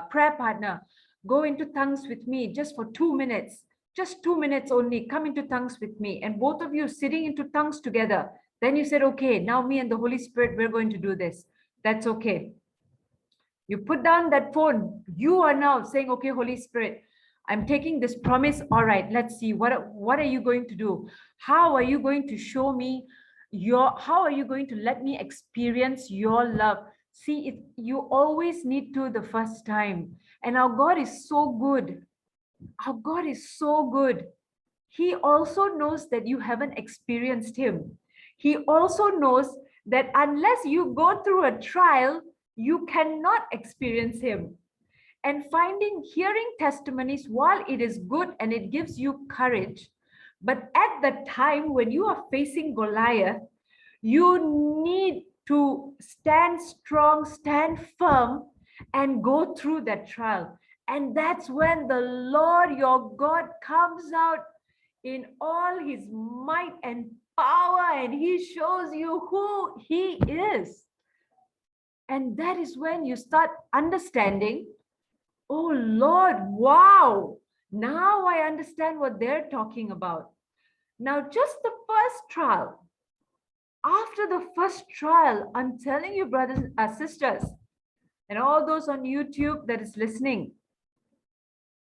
prayer partner, go into tongues with me just for 2 minutes. Just 2 minutes only, come into tongues with me. And both of you sitting into tongues together. Then you said, okay, now me and the Holy Spirit, we're going to do this. That's okay. You put down that phone. You are now saying, okay, Holy Spirit, I'm taking this promise. All right, let's see. What are you going to do? How are you going to show me how are you going to let me experience your love? See, you always need to the first time. And our God is so good. Our God is so good. He also knows that you haven't experienced him. He also knows that unless you go through a trial, you cannot experience him. And hearing testimonies, while it is good and it gives you courage, but at the time when you are facing Goliath, you need to stand strong, stand firm, and go through that trial. And that's when the Lord your God comes out in all his might and power, and he shows you who he is. And that is when you start understanding, oh Lord, wow, now I understand what they're talking about. Now, just the first trial. After the first trial, I'm telling you, brothers and sisters, and all those on YouTube that is listening,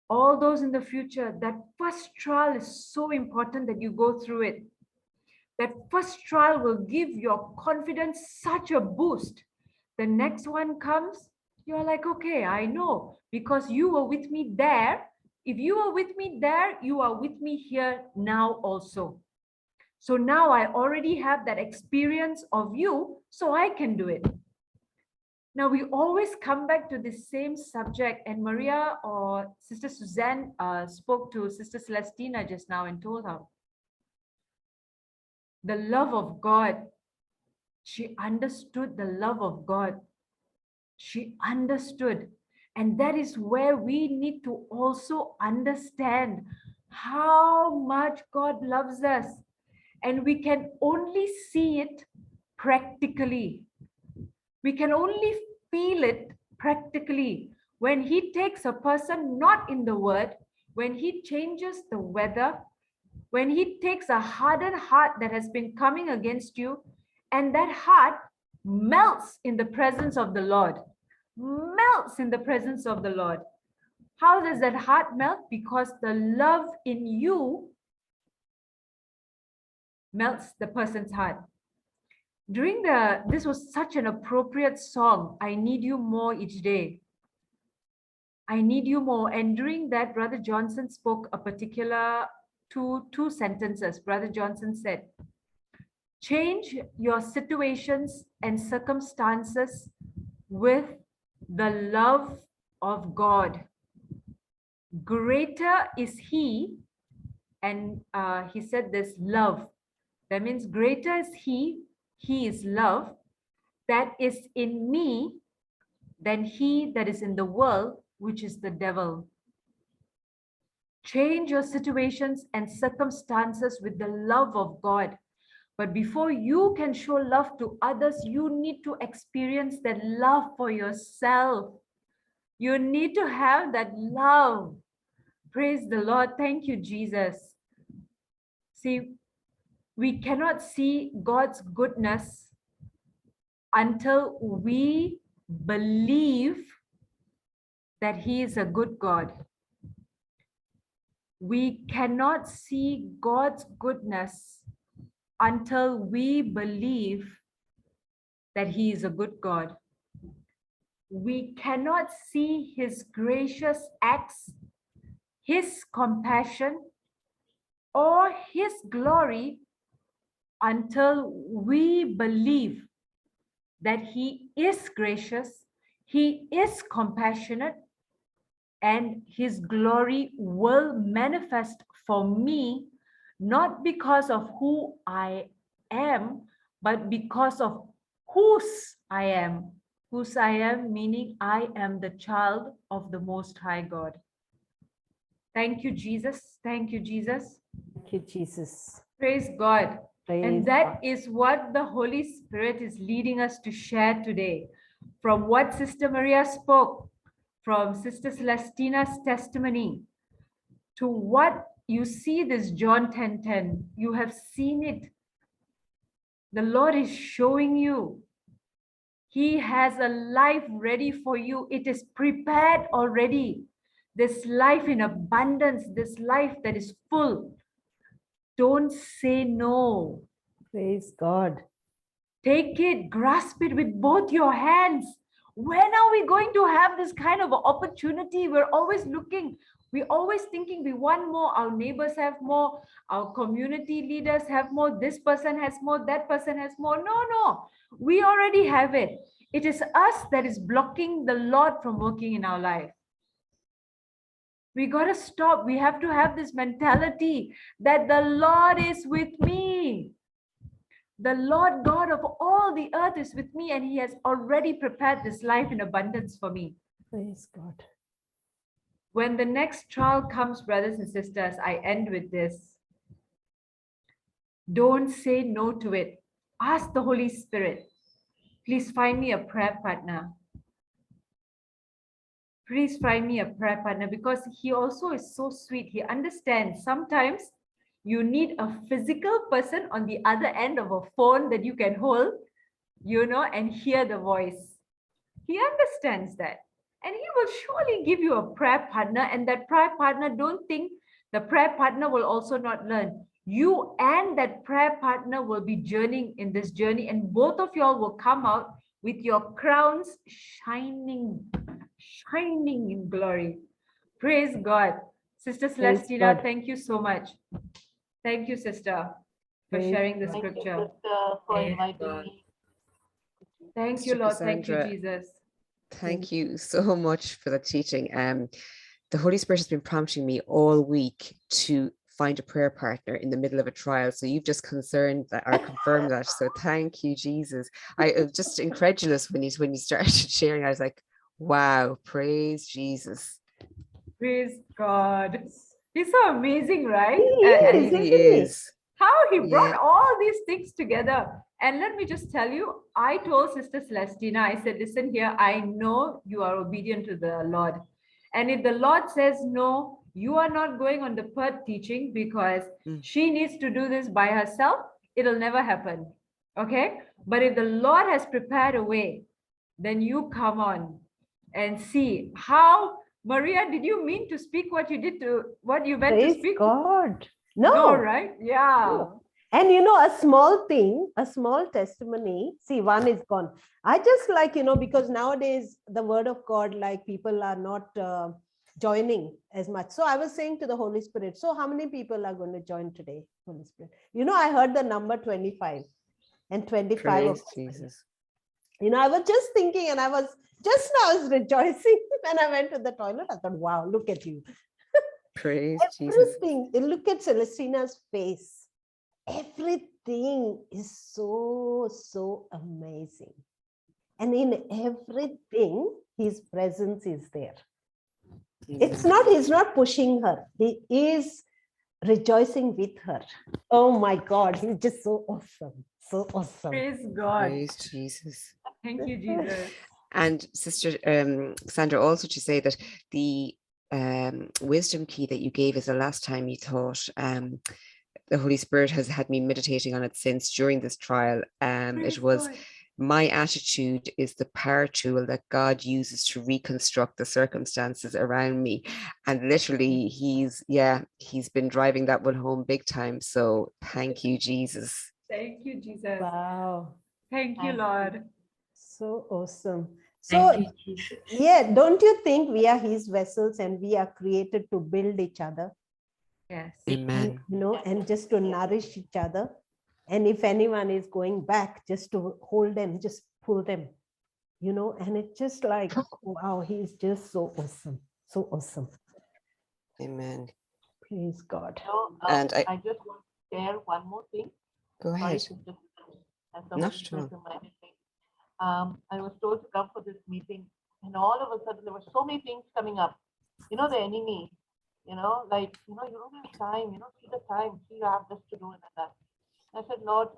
all those in the future, that first trial is so important that you go through it. That first trial will give your confidence such a boost. The next one comes, you're like, okay, I know, because you were with me there. If you were with me there, you are with me here now also. So now I already have that experience of you, so I can do it. Now we always come back to the same subject, and Maria or Sister Suzanne spoke to Sister Celestina just now and told her. The love of God. She understood the love of God. She understood. And that is where we need to also understand how much God loves us. And we can only see it practically. We can only feel it practically when he takes a person not in the word, when he changes the weather, when he takes a hardened heart that has been coming against you, and that heart melts in the presence of the Lord. Melts in the presence of the Lord. How does that heart melt? Because the love in you melts the person's heart. This was such an appropriate song, I Need You More Each Day. I need you more. And during that, Brother Johnson spoke a particular two sentences. Brother Johnson said, change your situations and circumstances with the love of God. Greater is he, and he said this, love. That means greater is he is love, that is in me than he that is in the world, which is the devil. Change your situations and circumstances with the love of God. But before you can show love to others, you need to experience that love for yourself. You need to have that love. Praise the Lord. Thank you, Jesus. See, we cannot see God's goodness until we believe that he is a good God. We cannot see God's goodness until we believe that he is a good God. We cannot see his gracious acts, his compassion, or his glory until we believe that he is gracious, he is compassionate, and his glory will manifest for me, not because of who I am, but because of whose I am. Whose I am, meaning I am the child of the Most High God. Thank you, Jesus. Thank you, Jesus. Thank you, Jesus. Praise God. Praise And that God. is what the Holy Spirit is leading us to share today. From what Sister Maria spoke, from Sister Celestina's testimony, to what you see this John 10:10. You have seen it. The Lord is showing you. He has a life ready for you. It is prepared already. This life in abundance, this life that is full. Don't say no. Praise God. Take it, grasp it with both your hands. When are we going to have this kind of opportunity? We're always looking, We're always thinking we want more, our neighbors have more, our community leaders have more, this person has more, that person has more. No, no, we already have it. It is us that is blocking the Lord from working in our life. We got to stop. We have to have this mentality that the Lord is with me. The Lord God of all the earth is with me, and he has already prepared this life in abundance for me. Praise God. When the next trial comes, brothers and sisters, I end with this. Don't say no to it. Ask the Holy Spirit, please find me a prayer partner. Please find me a prayer partner, because he also is so sweet. He understands sometimes you need a physical person on the other end of a phone that you can hold, and hear the voice. He understands that. And he will surely give you a prayer partner. And that prayer partner, don't think the prayer partner will also not learn. You and that prayer partner will be journeying in this journey, and both of y'all will come out with your crowns shining in glory. Praise God. Sister Celestina, thank you so much. Thank you, sister, for sharing the scripture. Thank you, sister, for inviting me. Thank you, Lord. Thank you, Jesus. Thank you so much for that teaching. The Holy Spirit has been prompting me all week to find a prayer partner in the middle of a trial. So you've just confirmed that. So thank you, Jesus. I was just incredulous when you started sharing. I was like, wow, praise Jesus. Praise God. He's so amazing, right? He is. How he brought all these things together. And let me just tell you, I told Sister Celestina, I said, listen here, I know you are obedient to the Lord. And if the Lord says no, you are not going on the Perth teaching because she needs to do this by herself, it'll never happen. Okay? But if the Lord has prepared a way, then you come on and see how. Maria, did you mean to speak what you meant to speak? God. No. No, right? Yeah. No. And a small thing, a small testimony. See, one is gone. I just like, because nowadays the word of God, like people are not joining as much. So I was saying to the Holy Spirit, so how many people are going to join today, Holy Spirit? I heard the number 25 and 25. Praise Jesus. I was just thinking, and I was rejoicing when I went to the toilet. I thought, wow, look at you. Praise Everything. Jesus. Look at Celestina's face. Everything is so amazing. And in everything, his presence is there. He's not pushing her. He is rejoicing with her. Oh my God, he's just so awesome. So awesome. Praise God. Praise Jesus. Thank you, Jesus. And Sister Sandra, also to say that the wisdom key that you gave us the last time you taught, the Holy Spirit has had me meditating on it since during this trial. It was, my attitude is the power tool that God uses to reconstruct the circumstances around me. And literally he's been driving that one home big time. So thank you, Jesus. Thank you, Jesus. Wow. Thank you, Lord. So awesome. So don't you think we are his vessels and we are created to build each other? Yes. Amen. And just to nourish each other. And if anyone is going back, just to hold them, just pull them, and it's just like, wow, he's just so awesome. So awesome. Amen. Praise God. So, And I just want to share one more thing. Go ahead. Not sure. I was told to come for this meeting, and all of a sudden there were so many things coming up. The enemy, you don't have time, see the time, see you have this to do and that. I said, Lord,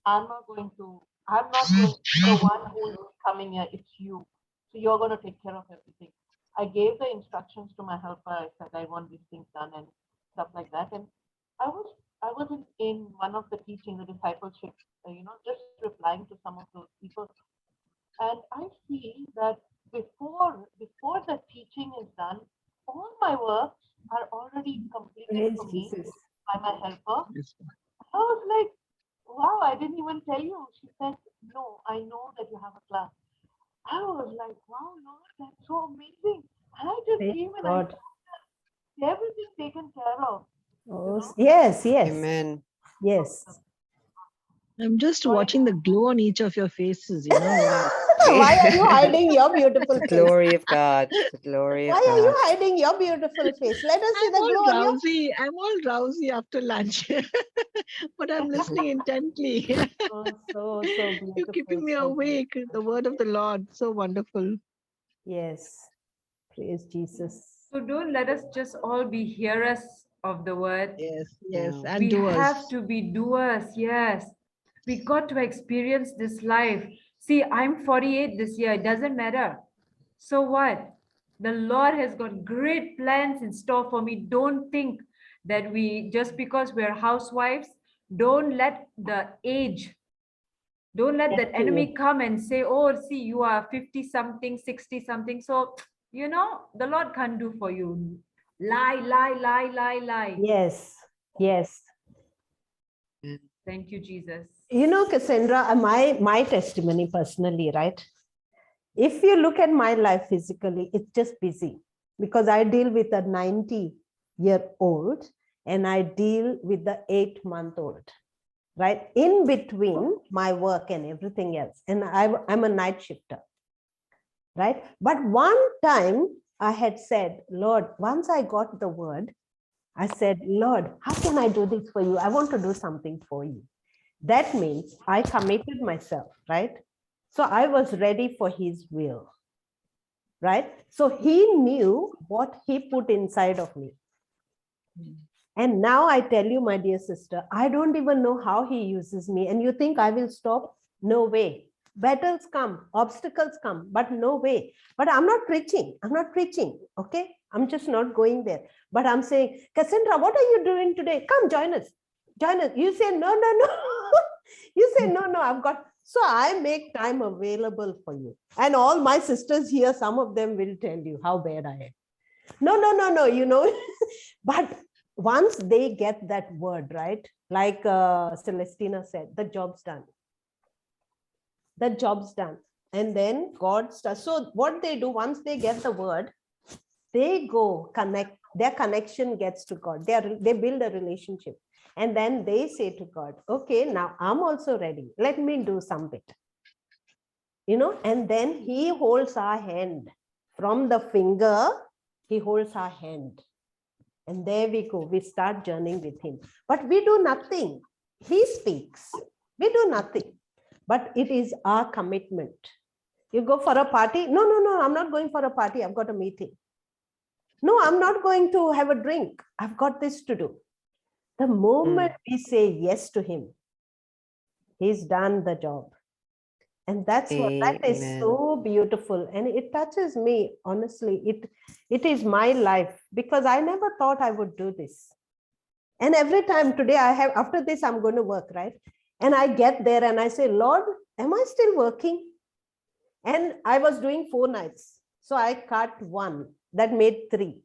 I'm not going to be the one who is coming here. It's you. So you're going to take care of everything. I gave the instructions to my helper. I said, I want these things done and stuff like that. And I was in one of the teaching, the discipleship, just replying to some of those people. And I see that before the teaching is done, all my works are already completed for me by my helper. I was like, wow, I didn't even tell you. She said, no, I know that you have a class. I was like, wow, Lord, that's so amazing. And I just came and I told her, everything taken care of. Oh, yes, yes, Amen. yes. I'm just watching the glow on each of your faces, you know. Wow. Why are you hiding your beautiful The face? glory of God. The glory of Why are you God. hiding your beautiful face? Let us see I'm the all glow on your. drowsy. I'm all drowsy after lunch, but I'm listening intently. Oh, so You're beautiful. keeping me so awake. The word of the Lord, so wonderful. Yes. Praise Jesus. So don't let us just all be hearers of the word. Yes, yes, No. and We doers. have to be doers. Yes. We got to experience this life. See, I'm 48 this year. It doesn't matter. So what? The Lord has got great plans in store for me. Don't think that just because we're housewives, don't let the age, don't let that enemy come and say, oh, see, you are 50 something, 60 something. So, the Lord can't do for you. Lie, lie, lie, lie, lie. Yes, yes. Thank you, Jesus. You know, Cassandra, my testimony personally, right? If you look at my life physically, it's just busy because I deal with a 90-year-old and I deal with the 8-month-old, right? In between my work and everything else. And I'm a night shifter, right? But one time I had said, Lord, once I got the word, I said, Lord, how can I do this for you? I want to do something for you. That means I committed myself, right? So I was ready for his will, right? So he knew what he put inside of me. And now I tell you, my dear sister, I don't even know how he uses me. And you think I will stop? No way. Battles come, obstacles come, but no way. But I'm not preaching. I'm not preaching. Okay. I'm just not going there. But I'm saying, Cassandra, what are you doing today? Come join us. Join us. You say, no, no, no. You say, no, no, I've got. So I make time available for you. And all my sisters here, some of them will tell you how bad I am. No, no, no, no, you know. But once they get that word, right? Like Celestina said, the job's done. The job's done. And then God starts. So what they do, once they get the word, they go connect. Their connection gets to God. They build a relationship. And then they say to God, okay, now I'm also ready. Let me do some bit. You know, and then he holds our hand. From the finger, he holds our hand. And there we go. We start journeying with him. But we do nothing. He speaks. We do nothing. But it is our commitment. You go for a party? No, no, no, I'm not going for a party. I've got a meeting. No, I'm not going to have a drink. I've got this to do. The moment we say yes to him, he's done the job. And that's what, that is so beautiful. And it touches me, honestly. It is my life because I never thought I would do this. And every time today after this, I'm going to work, right? And I get there and I say, Lord, am I still working? And I was doing 4 nights. So I cut 1 that made 3.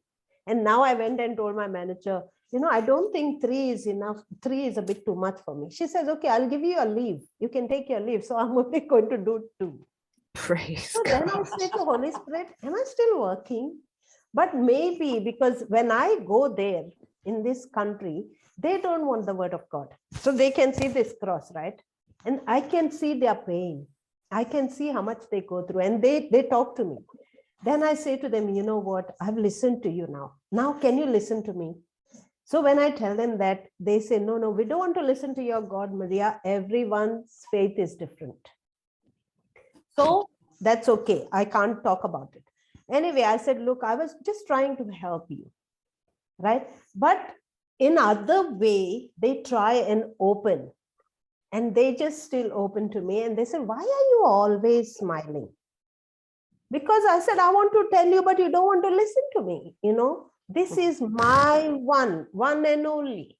And now I went and told my manager, you know, I don't think 3 is enough. 3 is a bit too much for me. She says, okay, I'll give you a leave. You can take your leave. So I'm only going to do 2. Praise So God. then I say to Holy Spirit, am I still working? But maybe because when I go there in this country, they don't want the word of God. So they can see this cross, right? And I can see their pain. I can see how much they go through. And they talk to me. Then I say to them, you know what? I've listened to you now. Now, can you listen to me? So when I tell them that, they say, no, no, we don't want to listen to your God, Maria. Everyone's faith is different. So that's okay. I can't talk about it. Anyway, I said, look, I was just trying to help you, right? But in other way, they try and open. And they just still open to me. And they said, why are you always smiling? Because I said, I want to tell you, but you don't want to listen to me. You know, this is my one and only.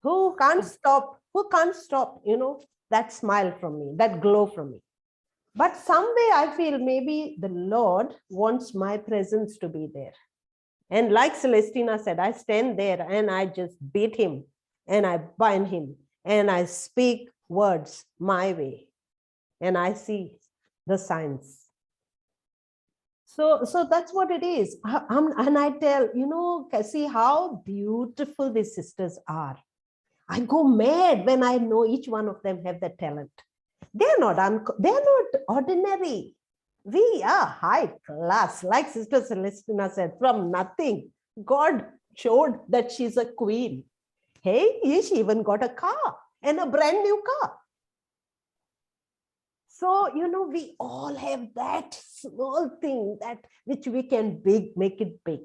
Who can't stop, you know, that smile from me, that glow from me. But some way I feel maybe the Lord wants my presence to be there. And like Celestina said, I stand there and I just beat him and I bind him and I speak words my way and I see the signs. So that's what it is. And I tell, see how beautiful these sisters are. I go mad when I know each one of them have the talent. They're not ordinary. We are high class, like Sister Celestina said, from nothing. God showed that she's a queen. Hey, she even got a car, and a brand new car. So, we all have that small thing that which we can make it big.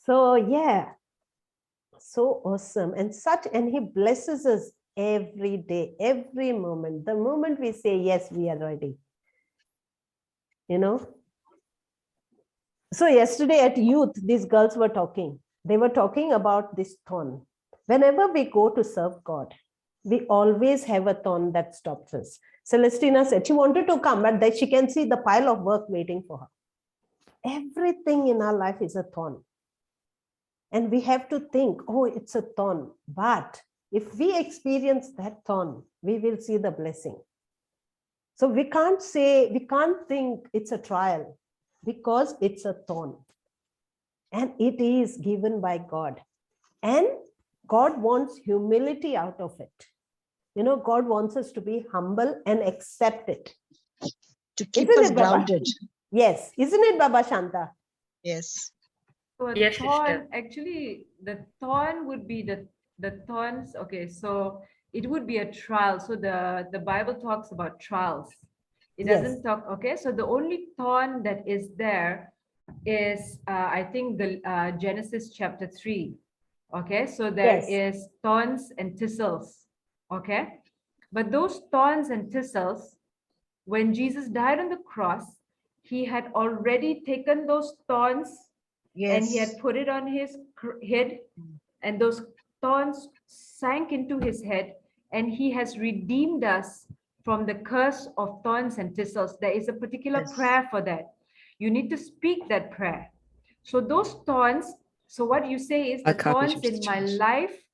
So, yeah, so awesome. And he blesses us every day, every moment. The moment we say, yes, we are ready. So yesterday at youth, these girls were talking. They were talking about this thorn. Whenever we go to serve God, we always have a thorn that stops us. Celestina said she wanted to come, but that she can see the pile of work waiting for her. Everything in our life is a thorn. And we have to think, oh, it's a thorn. But if we experience that thorn, we will see the blessing. So we can't think it's a trial, because it's a thorn. And it is given by God. And God wants humility out of it. God wants us to be humble and accept it. To keep us grounded. Yes. Isn't it, Baba Shanta? Yes. So Yes, thorn, sister. actually, the thorn would be the thorns. Okay, so it would be a trial. So the Bible talks about trials. It doesn't talk. Okay, so the only thorn that is there is I think the Genesis chapter 3. Okay, so there is thorns and thistles. Okay, but those thorns and thistles, when Jesus died on the cross, he had already taken those thorns and he had put it on his head, and those thorns sank into his head, and he has redeemed us from the curse of thorns and thistles. There is a particular prayer for that. You need to speak that prayer. So those thorns, so what you say is the thorns in my life,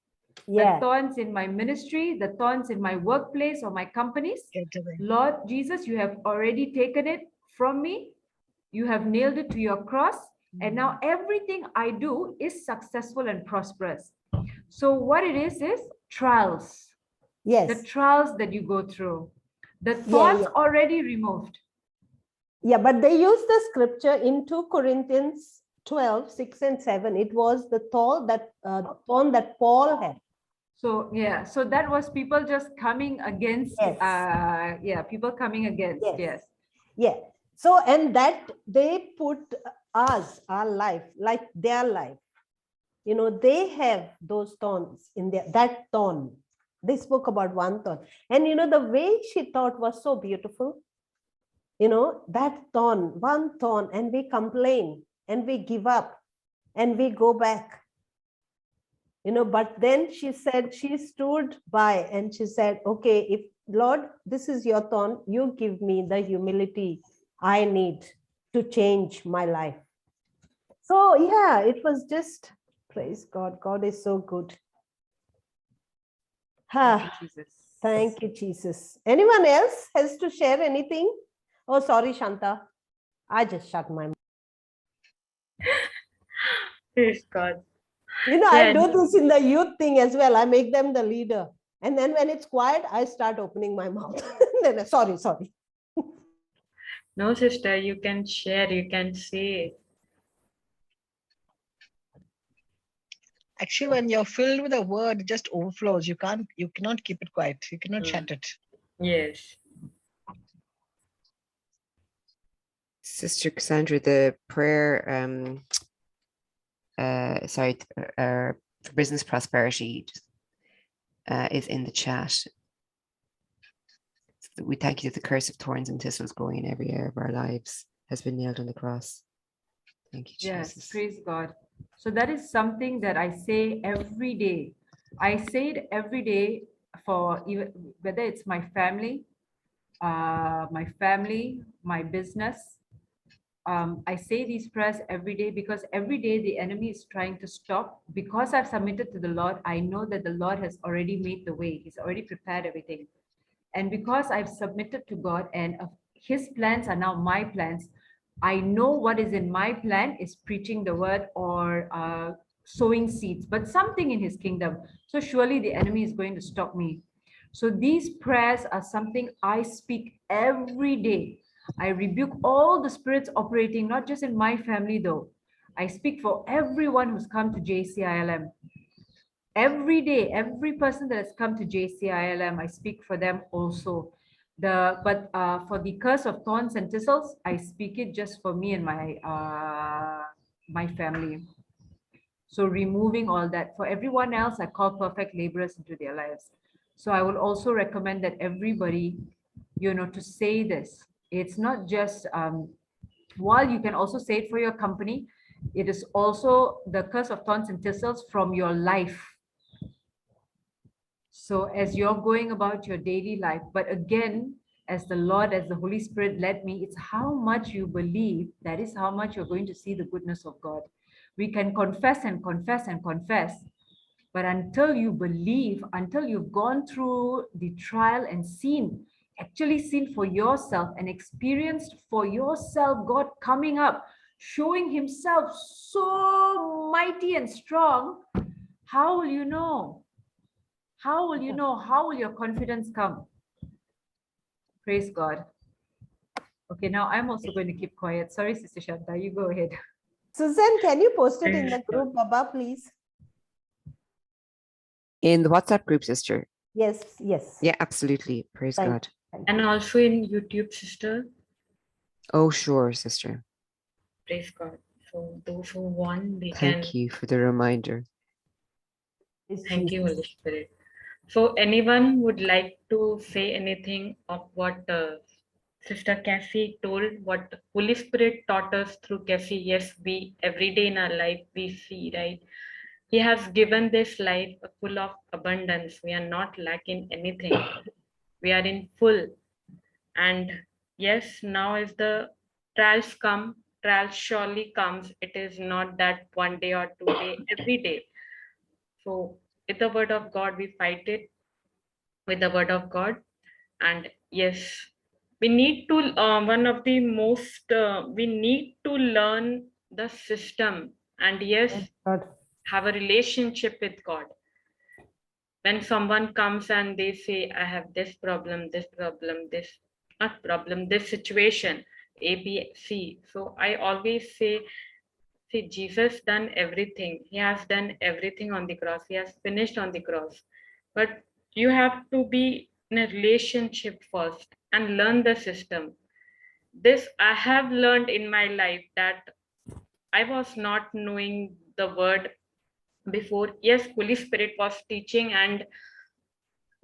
the thorns in my ministry, the thorns in my workplace or my companies. Lord Jesus, you have already taken it from me. You have nailed it to your cross. And now everything I do is successful and prosperous. So what it is trials. Yes. The trials that you go through. The thorns already removed. Yeah, but they use the scripture in 2 Corinthians 12, 6 and 7. It was the thorn that Paul had. So, yeah, so that was people just coming against, people coming against, yes. Yeah. So, and that they put us, our life, like their life. They have those thorns in that thorn. They spoke about one thorn. And, the way she taught was so beautiful. That thorn, one thorn, and we complain and we give up and we go back. But then she said, she stood by and she said, okay, if Lord, this is your thorn, you give me the humility I need to change my life. So yeah, it was just, praise God. God is so good. Thank you, Jesus. Thank you, Jesus. Anyone else has to share anything? Oh, sorry, Shanta. I just shut my mouth. Praise God. I do this in the youth thing as well. I make them the leader. And then when it's quiet, I start opening my mouth. Then, sorry. No, sister, you can share, you can say. Actually, when you're filled with a word, it just overflows. You cannot keep it quiet. You cannot shut it. Yes. Sister Cassandra, the prayer, for business prosperity is in the chat. We thank you that the curse of thorns and thistles going in every area of our lives has been nailed on the cross. Thank you, Jesus. Yes, praise God. So that is something that I say every day. I say it every day for even whether it's my family, my business. I say these prayers every day because every day the enemy is trying to stop. Because I've submitted to the Lord, I know that the Lord has already made the way. He's already prepared everything. And because I've submitted to God and his plans are now my plans, I know what is in my plan is preaching the word or sowing seeds, but something in his kingdom. So surely the enemy is going to stop me. So these prayers are something I speak every day. I rebuke all the spirits operating, not just in my family though. I speak for everyone who's come to JCILM. Every day, every person that has come to JCILM, I speak for them also. For the curse of thorns and thistles, I speak it just for me and my family. So removing all that. For everyone else, I call perfect laborers into their lives. So I would also recommend that everybody, to say this. It's not just, while you can also say it for your company, it is also the curse of thorns and thistles from your life. So as you're going about your daily life, but again, as the Lord, as the Holy Spirit led me, it's how much you believe, that is how much you're going to see the goodness of God. We can confess and confess and confess, but until you believe, until you've gone through the trial and actually seen for yourself and experienced for yourself God coming up, showing himself so mighty and strong, how will you know? How will you know? How will your confidence come? Praise God. Okay, now I'm also going to keep quiet. Sorry, Sister Shanta, you go ahead. Susan, can you post it in the group, Baba, please? In the WhatsApp group, sister? Yes, yes. Yeah, absolutely. Praise God. And also in YouTube, sister. Oh, sure, sister. Praise God. So those who want, they Thank you for the reminder. Thank you, Holy Spirit. So anyone would like to say anything of what Sister Cassie told, what Holy Spirit taught us through Cassie? Yes, we every day in our life we see, right? He has given this life full of abundance. We are not lacking anything. We are in full. And yes, now as the trials come, trials surely comes. It is not that one day or 2 day, every day. So with the word of God, we fight it with the word of God. And yes, we need to, we need to learn the system. And yes, have a relationship with God. When someone comes and they say, I have this problem, this situation, A, B, C. So I always say, see, Jesus done everything. He has done everything on the cross. He has finished on the cross. But you have to be in a relationship first and learn the system. This I have learned in my life, that I was not knowing the word before. Yes, Holy Spirit was teaching, and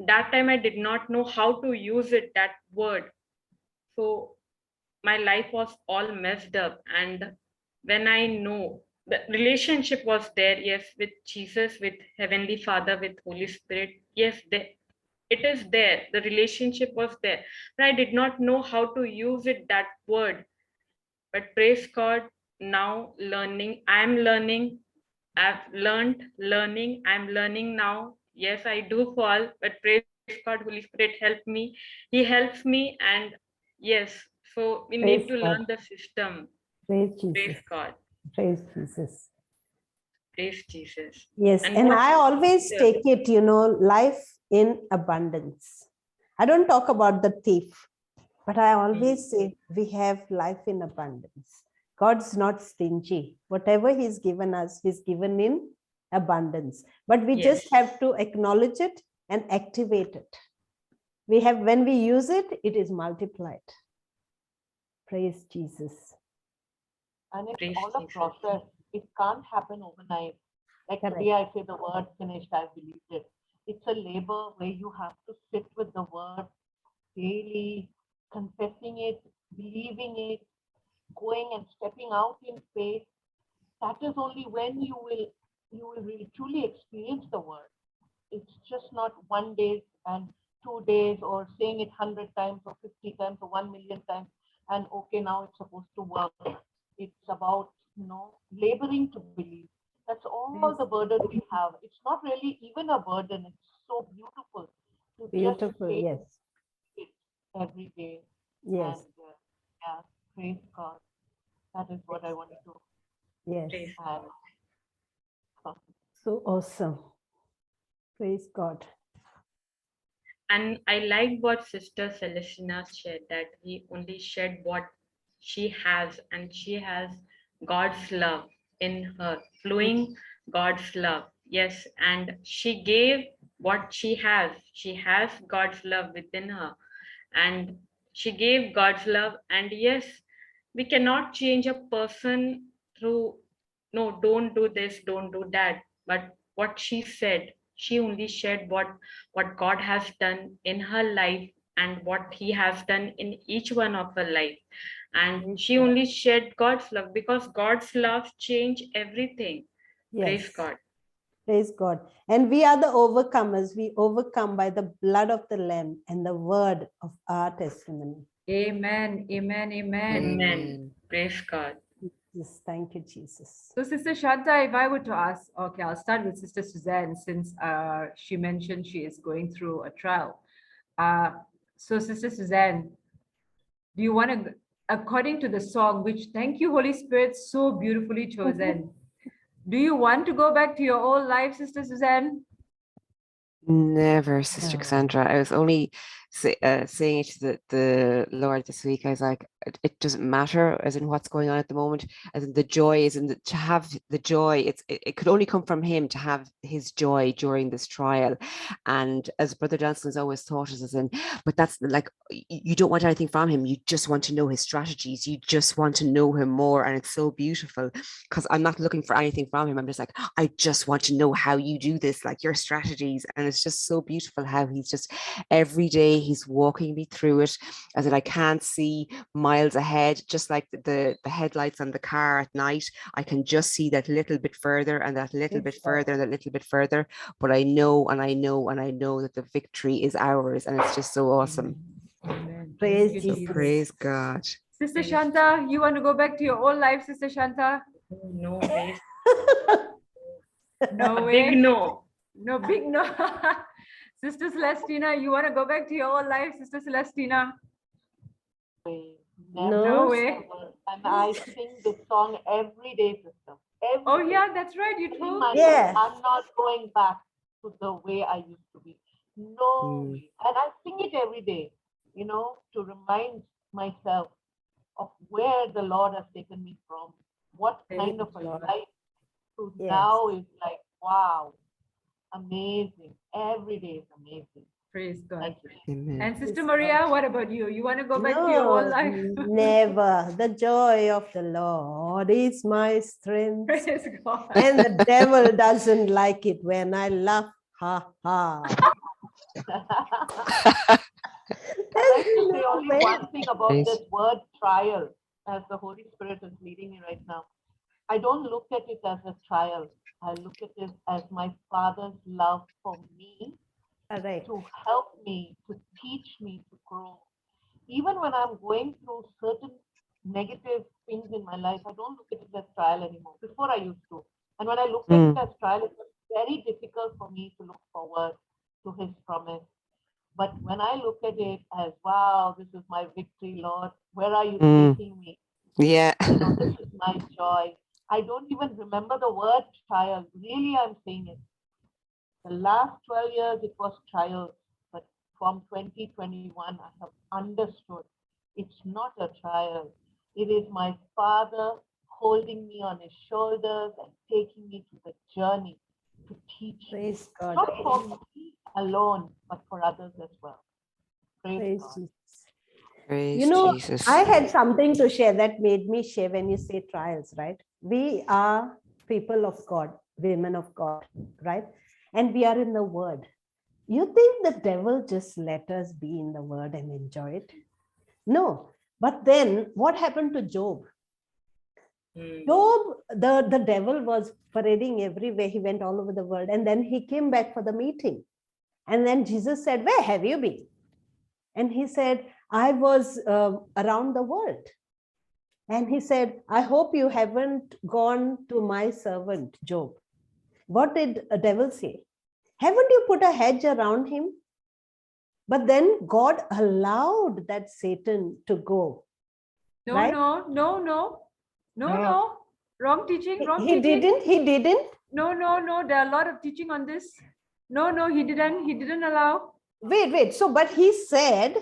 that time I did not know how to use it, that word. So my life was all messed up. And when I know the relationship was there, yes, with Jesus, with Heavenly Father, with Holy Spirit, yes, it is there. The relationship was there. But I did not know how to use it, that word. But praise God, now learning, I'm learning. I've learned learning. I'm learning now. Yes, I do fall, but praise God, Holy Spirit help me. He helps me, and yes, so we need to learn the system. Praise Jesus. Praise God. Praise Jesus. Praise Jesus. Yes, and I always take it, life in abundance. I don't talk about the thief, but I always say we have life in abundance. God's not stingy. Whatever he's given us, he's given in abundance. But we just have to acknowledge it and activate it. When we use it, it is multiplied. Praise Jesus. And it's all a process. It can't happen overnight. Like today I say the word finished, I believed it. It's a labor where you have to sit with the word daily, confessing it, believing it, going and stepping out in faith. That is only when you will really truly experience the word. It's just not 1 day and 2 days, or saying it 100 times or 50 times or 1 million times, and okay, now it's supposed to work. It's about, laboring to believe. That's all the burden we have. It's not really even a burden. It's so beautiful to just say it every day. Yes. And praise God. That is what I wanted to Yes. Praise. add. So awesome. Praise God. And I like what Sister Celestina shared, that we only shared what she has, and she has God's love in her, flowing God's love. Yes, and she gave what she has. She has God's love within her, and she gave God's love. And yes, we cannot change a person through, no, don't do this, don't do that. But what she said, she only shared what God has done in her life and what He has done in each one of her life. And she only shared God's love, because God's love changed everything. Praise Yes. God. Praise God. And we are the overcomers. We overcome by the blood of the Lamb and the word of our testimony. Amen. Amen. Amen. Amen. Praise God. Yes, thank you, Jesus. So, Sister Shanta, if I were to ask, okay, I'll start with Sister Suzanne, since she mentioned she is going through a trial. So, Sister Suzanne, do you want to, according to the song, which, thank you, Holy Spirit, so beautifully chosen, do you want to go back to your old life, Sister Suzanne? Never, Sister Cassandra. I was only saying it to the Lord this week. I was like, it doesn't matter as in what's going on at the moment, as in the joy is in to have the joy. It could only come from Him, to have His joy during this trial. And as Brother Johnson has always taught us, as in, but that's like, you don't want anything from Him. You just want to know His strategies. You just want to know Him more. And it's so beautiful, because I'm not looking for anything from Him. I'm just like, I just want to know how you do this, like your strategies. And it's just so beautiful how He's just every day He's walking me through it, as in I can't see miles ahead, just like the headlights on the car at night. I can just see that little bit further and that little bit further, that little bit further. But I know and I know and I know that the victory is ours, and it's just so awesome. Amen. Praise Thank you, Jesus. Jesus. Praise God. Sister Shanta, you want to go back to your old life, Sister Shanta? No way. No A way. big no. No, big no. Sister Celestina, you want to go back to your old life, Sister Celestina? No way. And I sing this song every day, sister. Oh yeah, that's right. You told me. Yeah. I'm not going back to the way I used to be. No way. And I sing it every day, you know, to remind myself of where the Lord has taken me from. What kind of a life to now is like, wow, amazing. Every day is amazing. Praise God. Thank you. Amen. And Sister Maria, what about you? You want to go back to your old life? Never. The joy of the Lord is my strength. Praise God. And the devil doesn't like it when I laugh. Ha ha. I'd like to say only one thing about this word trial, as the Holy Spirit is leading me right now. I don't look at it as a trial. I look at it as my Father's love for me, to help me, to teach me to grow. Even when I'm going through certain negative things in my life, I don't look at it as trial anymore. Before I used to. And when I looked at it as trial, it was very difficult for me to look forward to His promise. But when I look at it as, wow, this is my victory, Lord, where are you taking me? Yeah. You know, this is my joy. I don't even remember the word trial. Really, I'm saying it. The last 12 years, it was trials. But from 2021, I have understood it's not a trial. It is my Father holding me on His shoulders and taking me to the journey to teach me. God. Not for me alone, but for others as well. Praise God. Jesus. Praise You know, Jesus. I had something to share that made me share when you say trials, right? We are people of God, women of God, right? And we are in the Word. You think the devil just let us be in the Word and enjoy it? No. But then what happened to Job? Job, the devil was parading everywhere. He went all over the world. And then he came back for the meeting. And then Jesus said, where have you been? And he said, I was around the world. And he said, I hope you haven't gone to my servant, Job. What did a devil say? Haven't you put a hedge around him? But then God allowed that Satan to go. No, right? no. No. Wrong teaching. Wrong He teaching. didn't. No. There are a lot of teaching on this. No, he didn't. He didn't allow. Wait. So, but he said,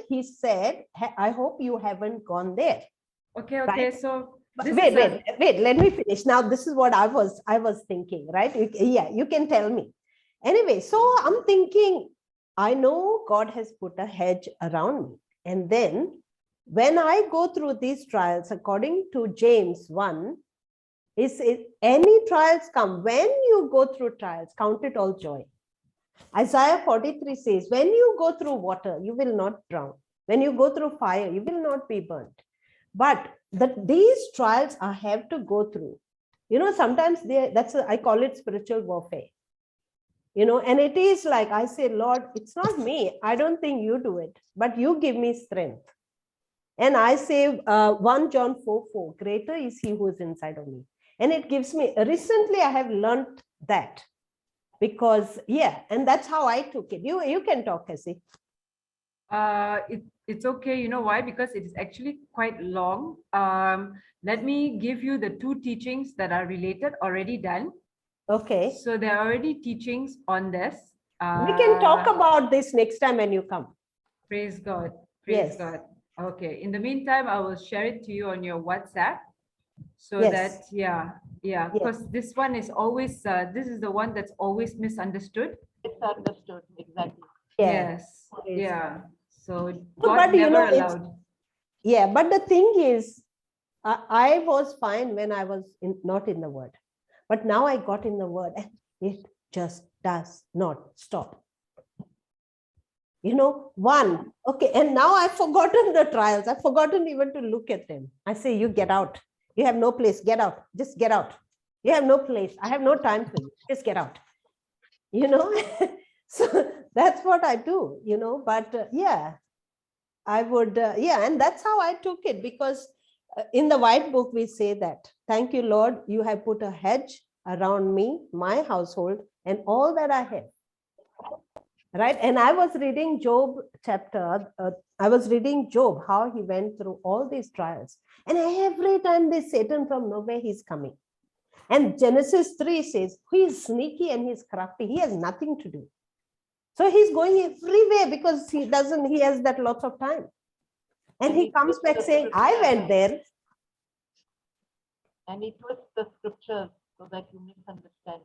I hope you haven't gone there. Okay. Right? So Wait, let me finish. Now, this is what I was thinking, right? You can tell me. Anyway, so I'm thinking, I know God has put a hedge around me. And then when I go through these trials, according to James 1, is any trials come, when you go through trials, count it all joy. Isaiah 43 says, when you go through water, you will not drown. When you go through fire, you will not be burnt. But these trials I have to go through. Sometimes I call it spiritual warfare. And it is like I say, Lord, it's not me. I don't think you do it, but you give me strength. And I say 1 John 4:4, greater is he who is inside of me. And it gives me, recently I have learned that because, and that's how I took it. You can talk, Cassie. It's okay. You know why? Because it is actually quite long. Let me give you the 2 teachings that are related, already done. Okay. So there are already teachings on this. We can talk about this next time when you come. Praise God. Praise God. Okay. In the meantime, I will share it to you on your WhatsApp. So that, because this one is always, this is the one that's always misunderstood. Misunderstood, exactly. Yes. Yeah. So God never allowed. But the thing is, I was fine when I was not in the Word. But now I got in the Word and it just does not stop. One, okay, and now I've forgotten the trials. I've forgotten even to look at them. I say, you get out. You have no place. Get out. Just get out. You have no place. I have no time for you. Just get out. So that's what I do, but I would, and that's how I took it, because in the white book, we say that, thank you, Lord, you have put a hedge around me, my household, and all that I have. Right. And I was reading Job chapter. I was reading Job, how he went through all these trials. And every time this Satan from nowhere, he's coming. And Genesis 3 says, he's sneaky and he's crafty. He has nothing to do. So he's going everywhere because he has that lots of time. And he comes back saying, I went there. And he twists the scriptures so that you misunderstand.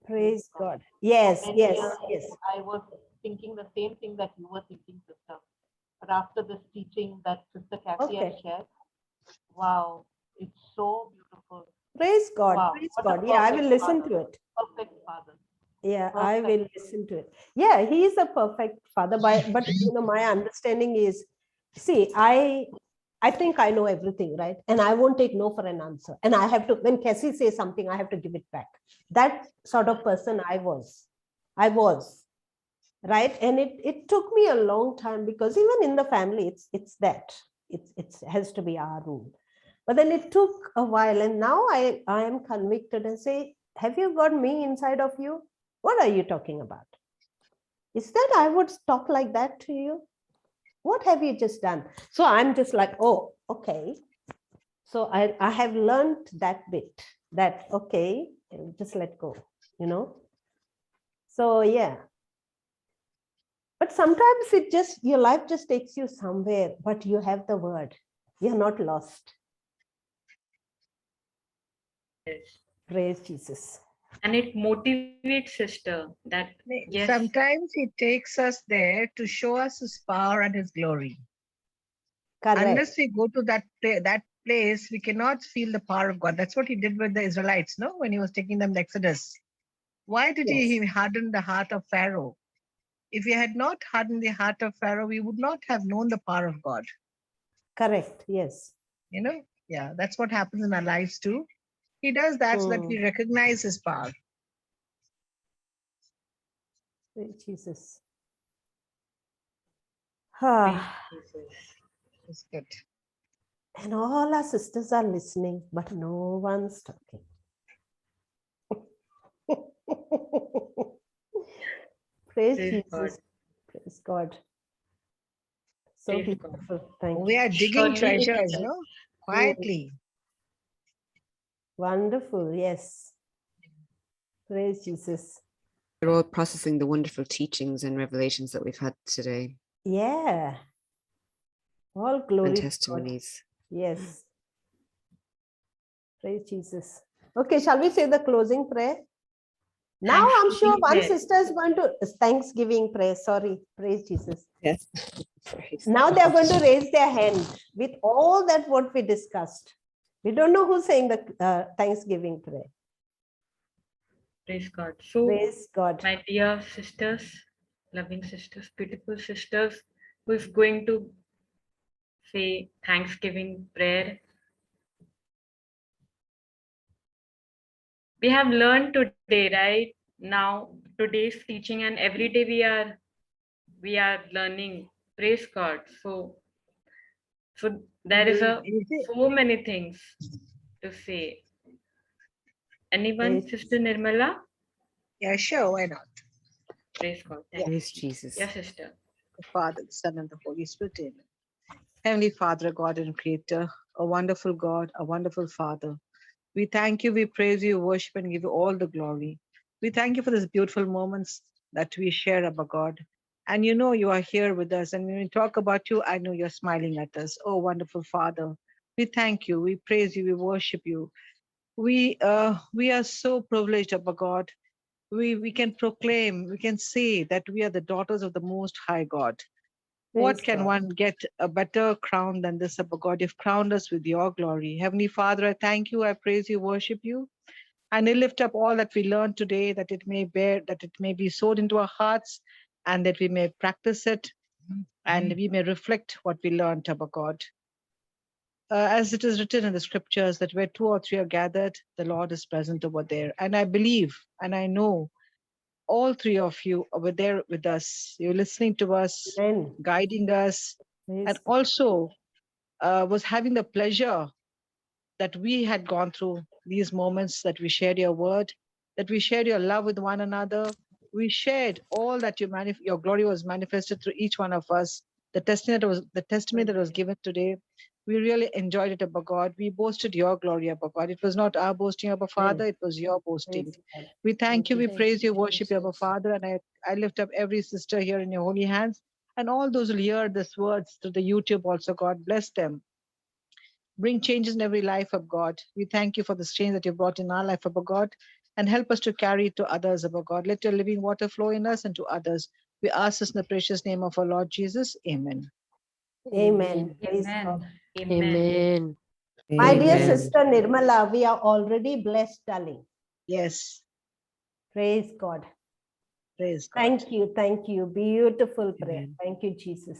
Praise God. Yes. I was thinking the same thing that you were thinking, sister. But after this teaching that Sister Kathy has shared, wow, it's so beautiful. Praise God. Wow. Praise God. I will listen to it. Perfect Father. I will listen to it. He is a perfect Father. But my understanding is, see, I think I know everything, right? And I won't take no for an answer. And I have to, when Cassie says something, I have to give it back. That sort of person I was, right? And it took me a long time, because even in the family, it's has to be our rule. But then it took a while, and now I am convicted and say, have you got me inside of you? What are you talking about? Is that I would talk like that to you? What have you just done? So I'm just like, oh, okay. So I have learned that bit, that, okay, just let go, So But sometimes your life just takes you somewhere, but you have the Word. You're not lost. Yes. Praise Jesus. And it motivates, sister, that yes. Sometimes he takes us there to show us his power and his glory. Correct. Unless we go to that place, we cannot feel the power of God. That's what he did with the Israelites, no? When he was taking them to Exodus. Why did he harden the heart of Pharaoh? If he had not hardened the heart of Pharaoh, we would not have known the power of God. Correct. Yes. That's what happens in our lives too. He does that so that we recognize his power. Jesus. It's good. And all our sisters are listening, but no one's talking. Praise Jesus. God. Praise God. So beautiful. Thank you. We are digging treasures, no? Quietly. Wonderful. Yes. Praise Jesus. We're all processing the wonderful teachings and revelations that we've had today Yeah. All glory and to God. testimonies. Yes. Praise Jesus. Okay, shall we say the closing prayer? Now I'm sure Thanksgiving one prayer. sister is going to Thanksgiving prayer. Sorry. Praise Jesus. Yes. Now they are going to raise their hand with all that what we discussed. We don't know who's saying the Thanksgiving prayer. Praise God. So, Praise God. my dear sisters, loving sisters, beautiful sisters, who is going to say Thanksgiving prayer. We have learned today, right? Now, today's teaching, and every day we are learning. Praise God. So there is so many things to say. Anyone, Praise Sister Nirmala? Yeah, sure. Why not? Praise God. Thank Praise you. Jesus. Yes, sister. The Father, the Son, and the Holy Spirit. Amen. Heavenly Father, God and Creator, a wonderful God, a wonderful Father. We thank you, we praise you, worship, and give you all the glory. We thank you for these beautiful moments that we share about God. And you know you are here with us. And when we talk about you, I know you're smiling at us. Oh, wonderful Father. We thank you, we praise you, we worship you. We are so privileged, Abba God. We can proclaim, we can say that we are the daughters of the Most High God. What Praise can God. one get a better crown than this, Abba God? You've crowned us with your glory. Heavenly Father, I thank you, I praise you, worship you. And I lift up all that we learned today, that it may bear, that it may be sowed into our hearts, and that we may practice it, and we may reflect what we learned, Abba God. As it is written in the scriptures, that where two or three are gathered, the Lord is present over there. And I believe, and I know, all three of you over there with us. You're listening to us, Amen. guiding us, Praise and God. also was having the pleasure that we had gone through these moments, that we shared your word, that we shared your love with one another. We shared all that your glory was manifested through each one of us. The testimony that was given today. We really enjoyed it, Abba God. We boasted your glory, Abba God. It was not our boasting, Abba Father, it was your boasting. Praise God. We thank you, we Jesus. praise you, worship you, Abba Father. And I lift up every sister here in your holy hands, and all those who hear these words through the YouTube also, God bless them. Bring changes in every life of God. We thank you for this change that you brought in our life, Abba God, and help us to carry it to others, Abba God. Let your living water flow in us and to others. We ask this in the precious name of our Lord Jesus. Amen. Amen. Praise God. Amen. Amen. Amen. My dear Amen. sister Nirmala, we are already blessed, darling. Yes. Praise God. Praise God. Thank you. Thank you. Beautiful prayer. Amen. Thank you, Jesus.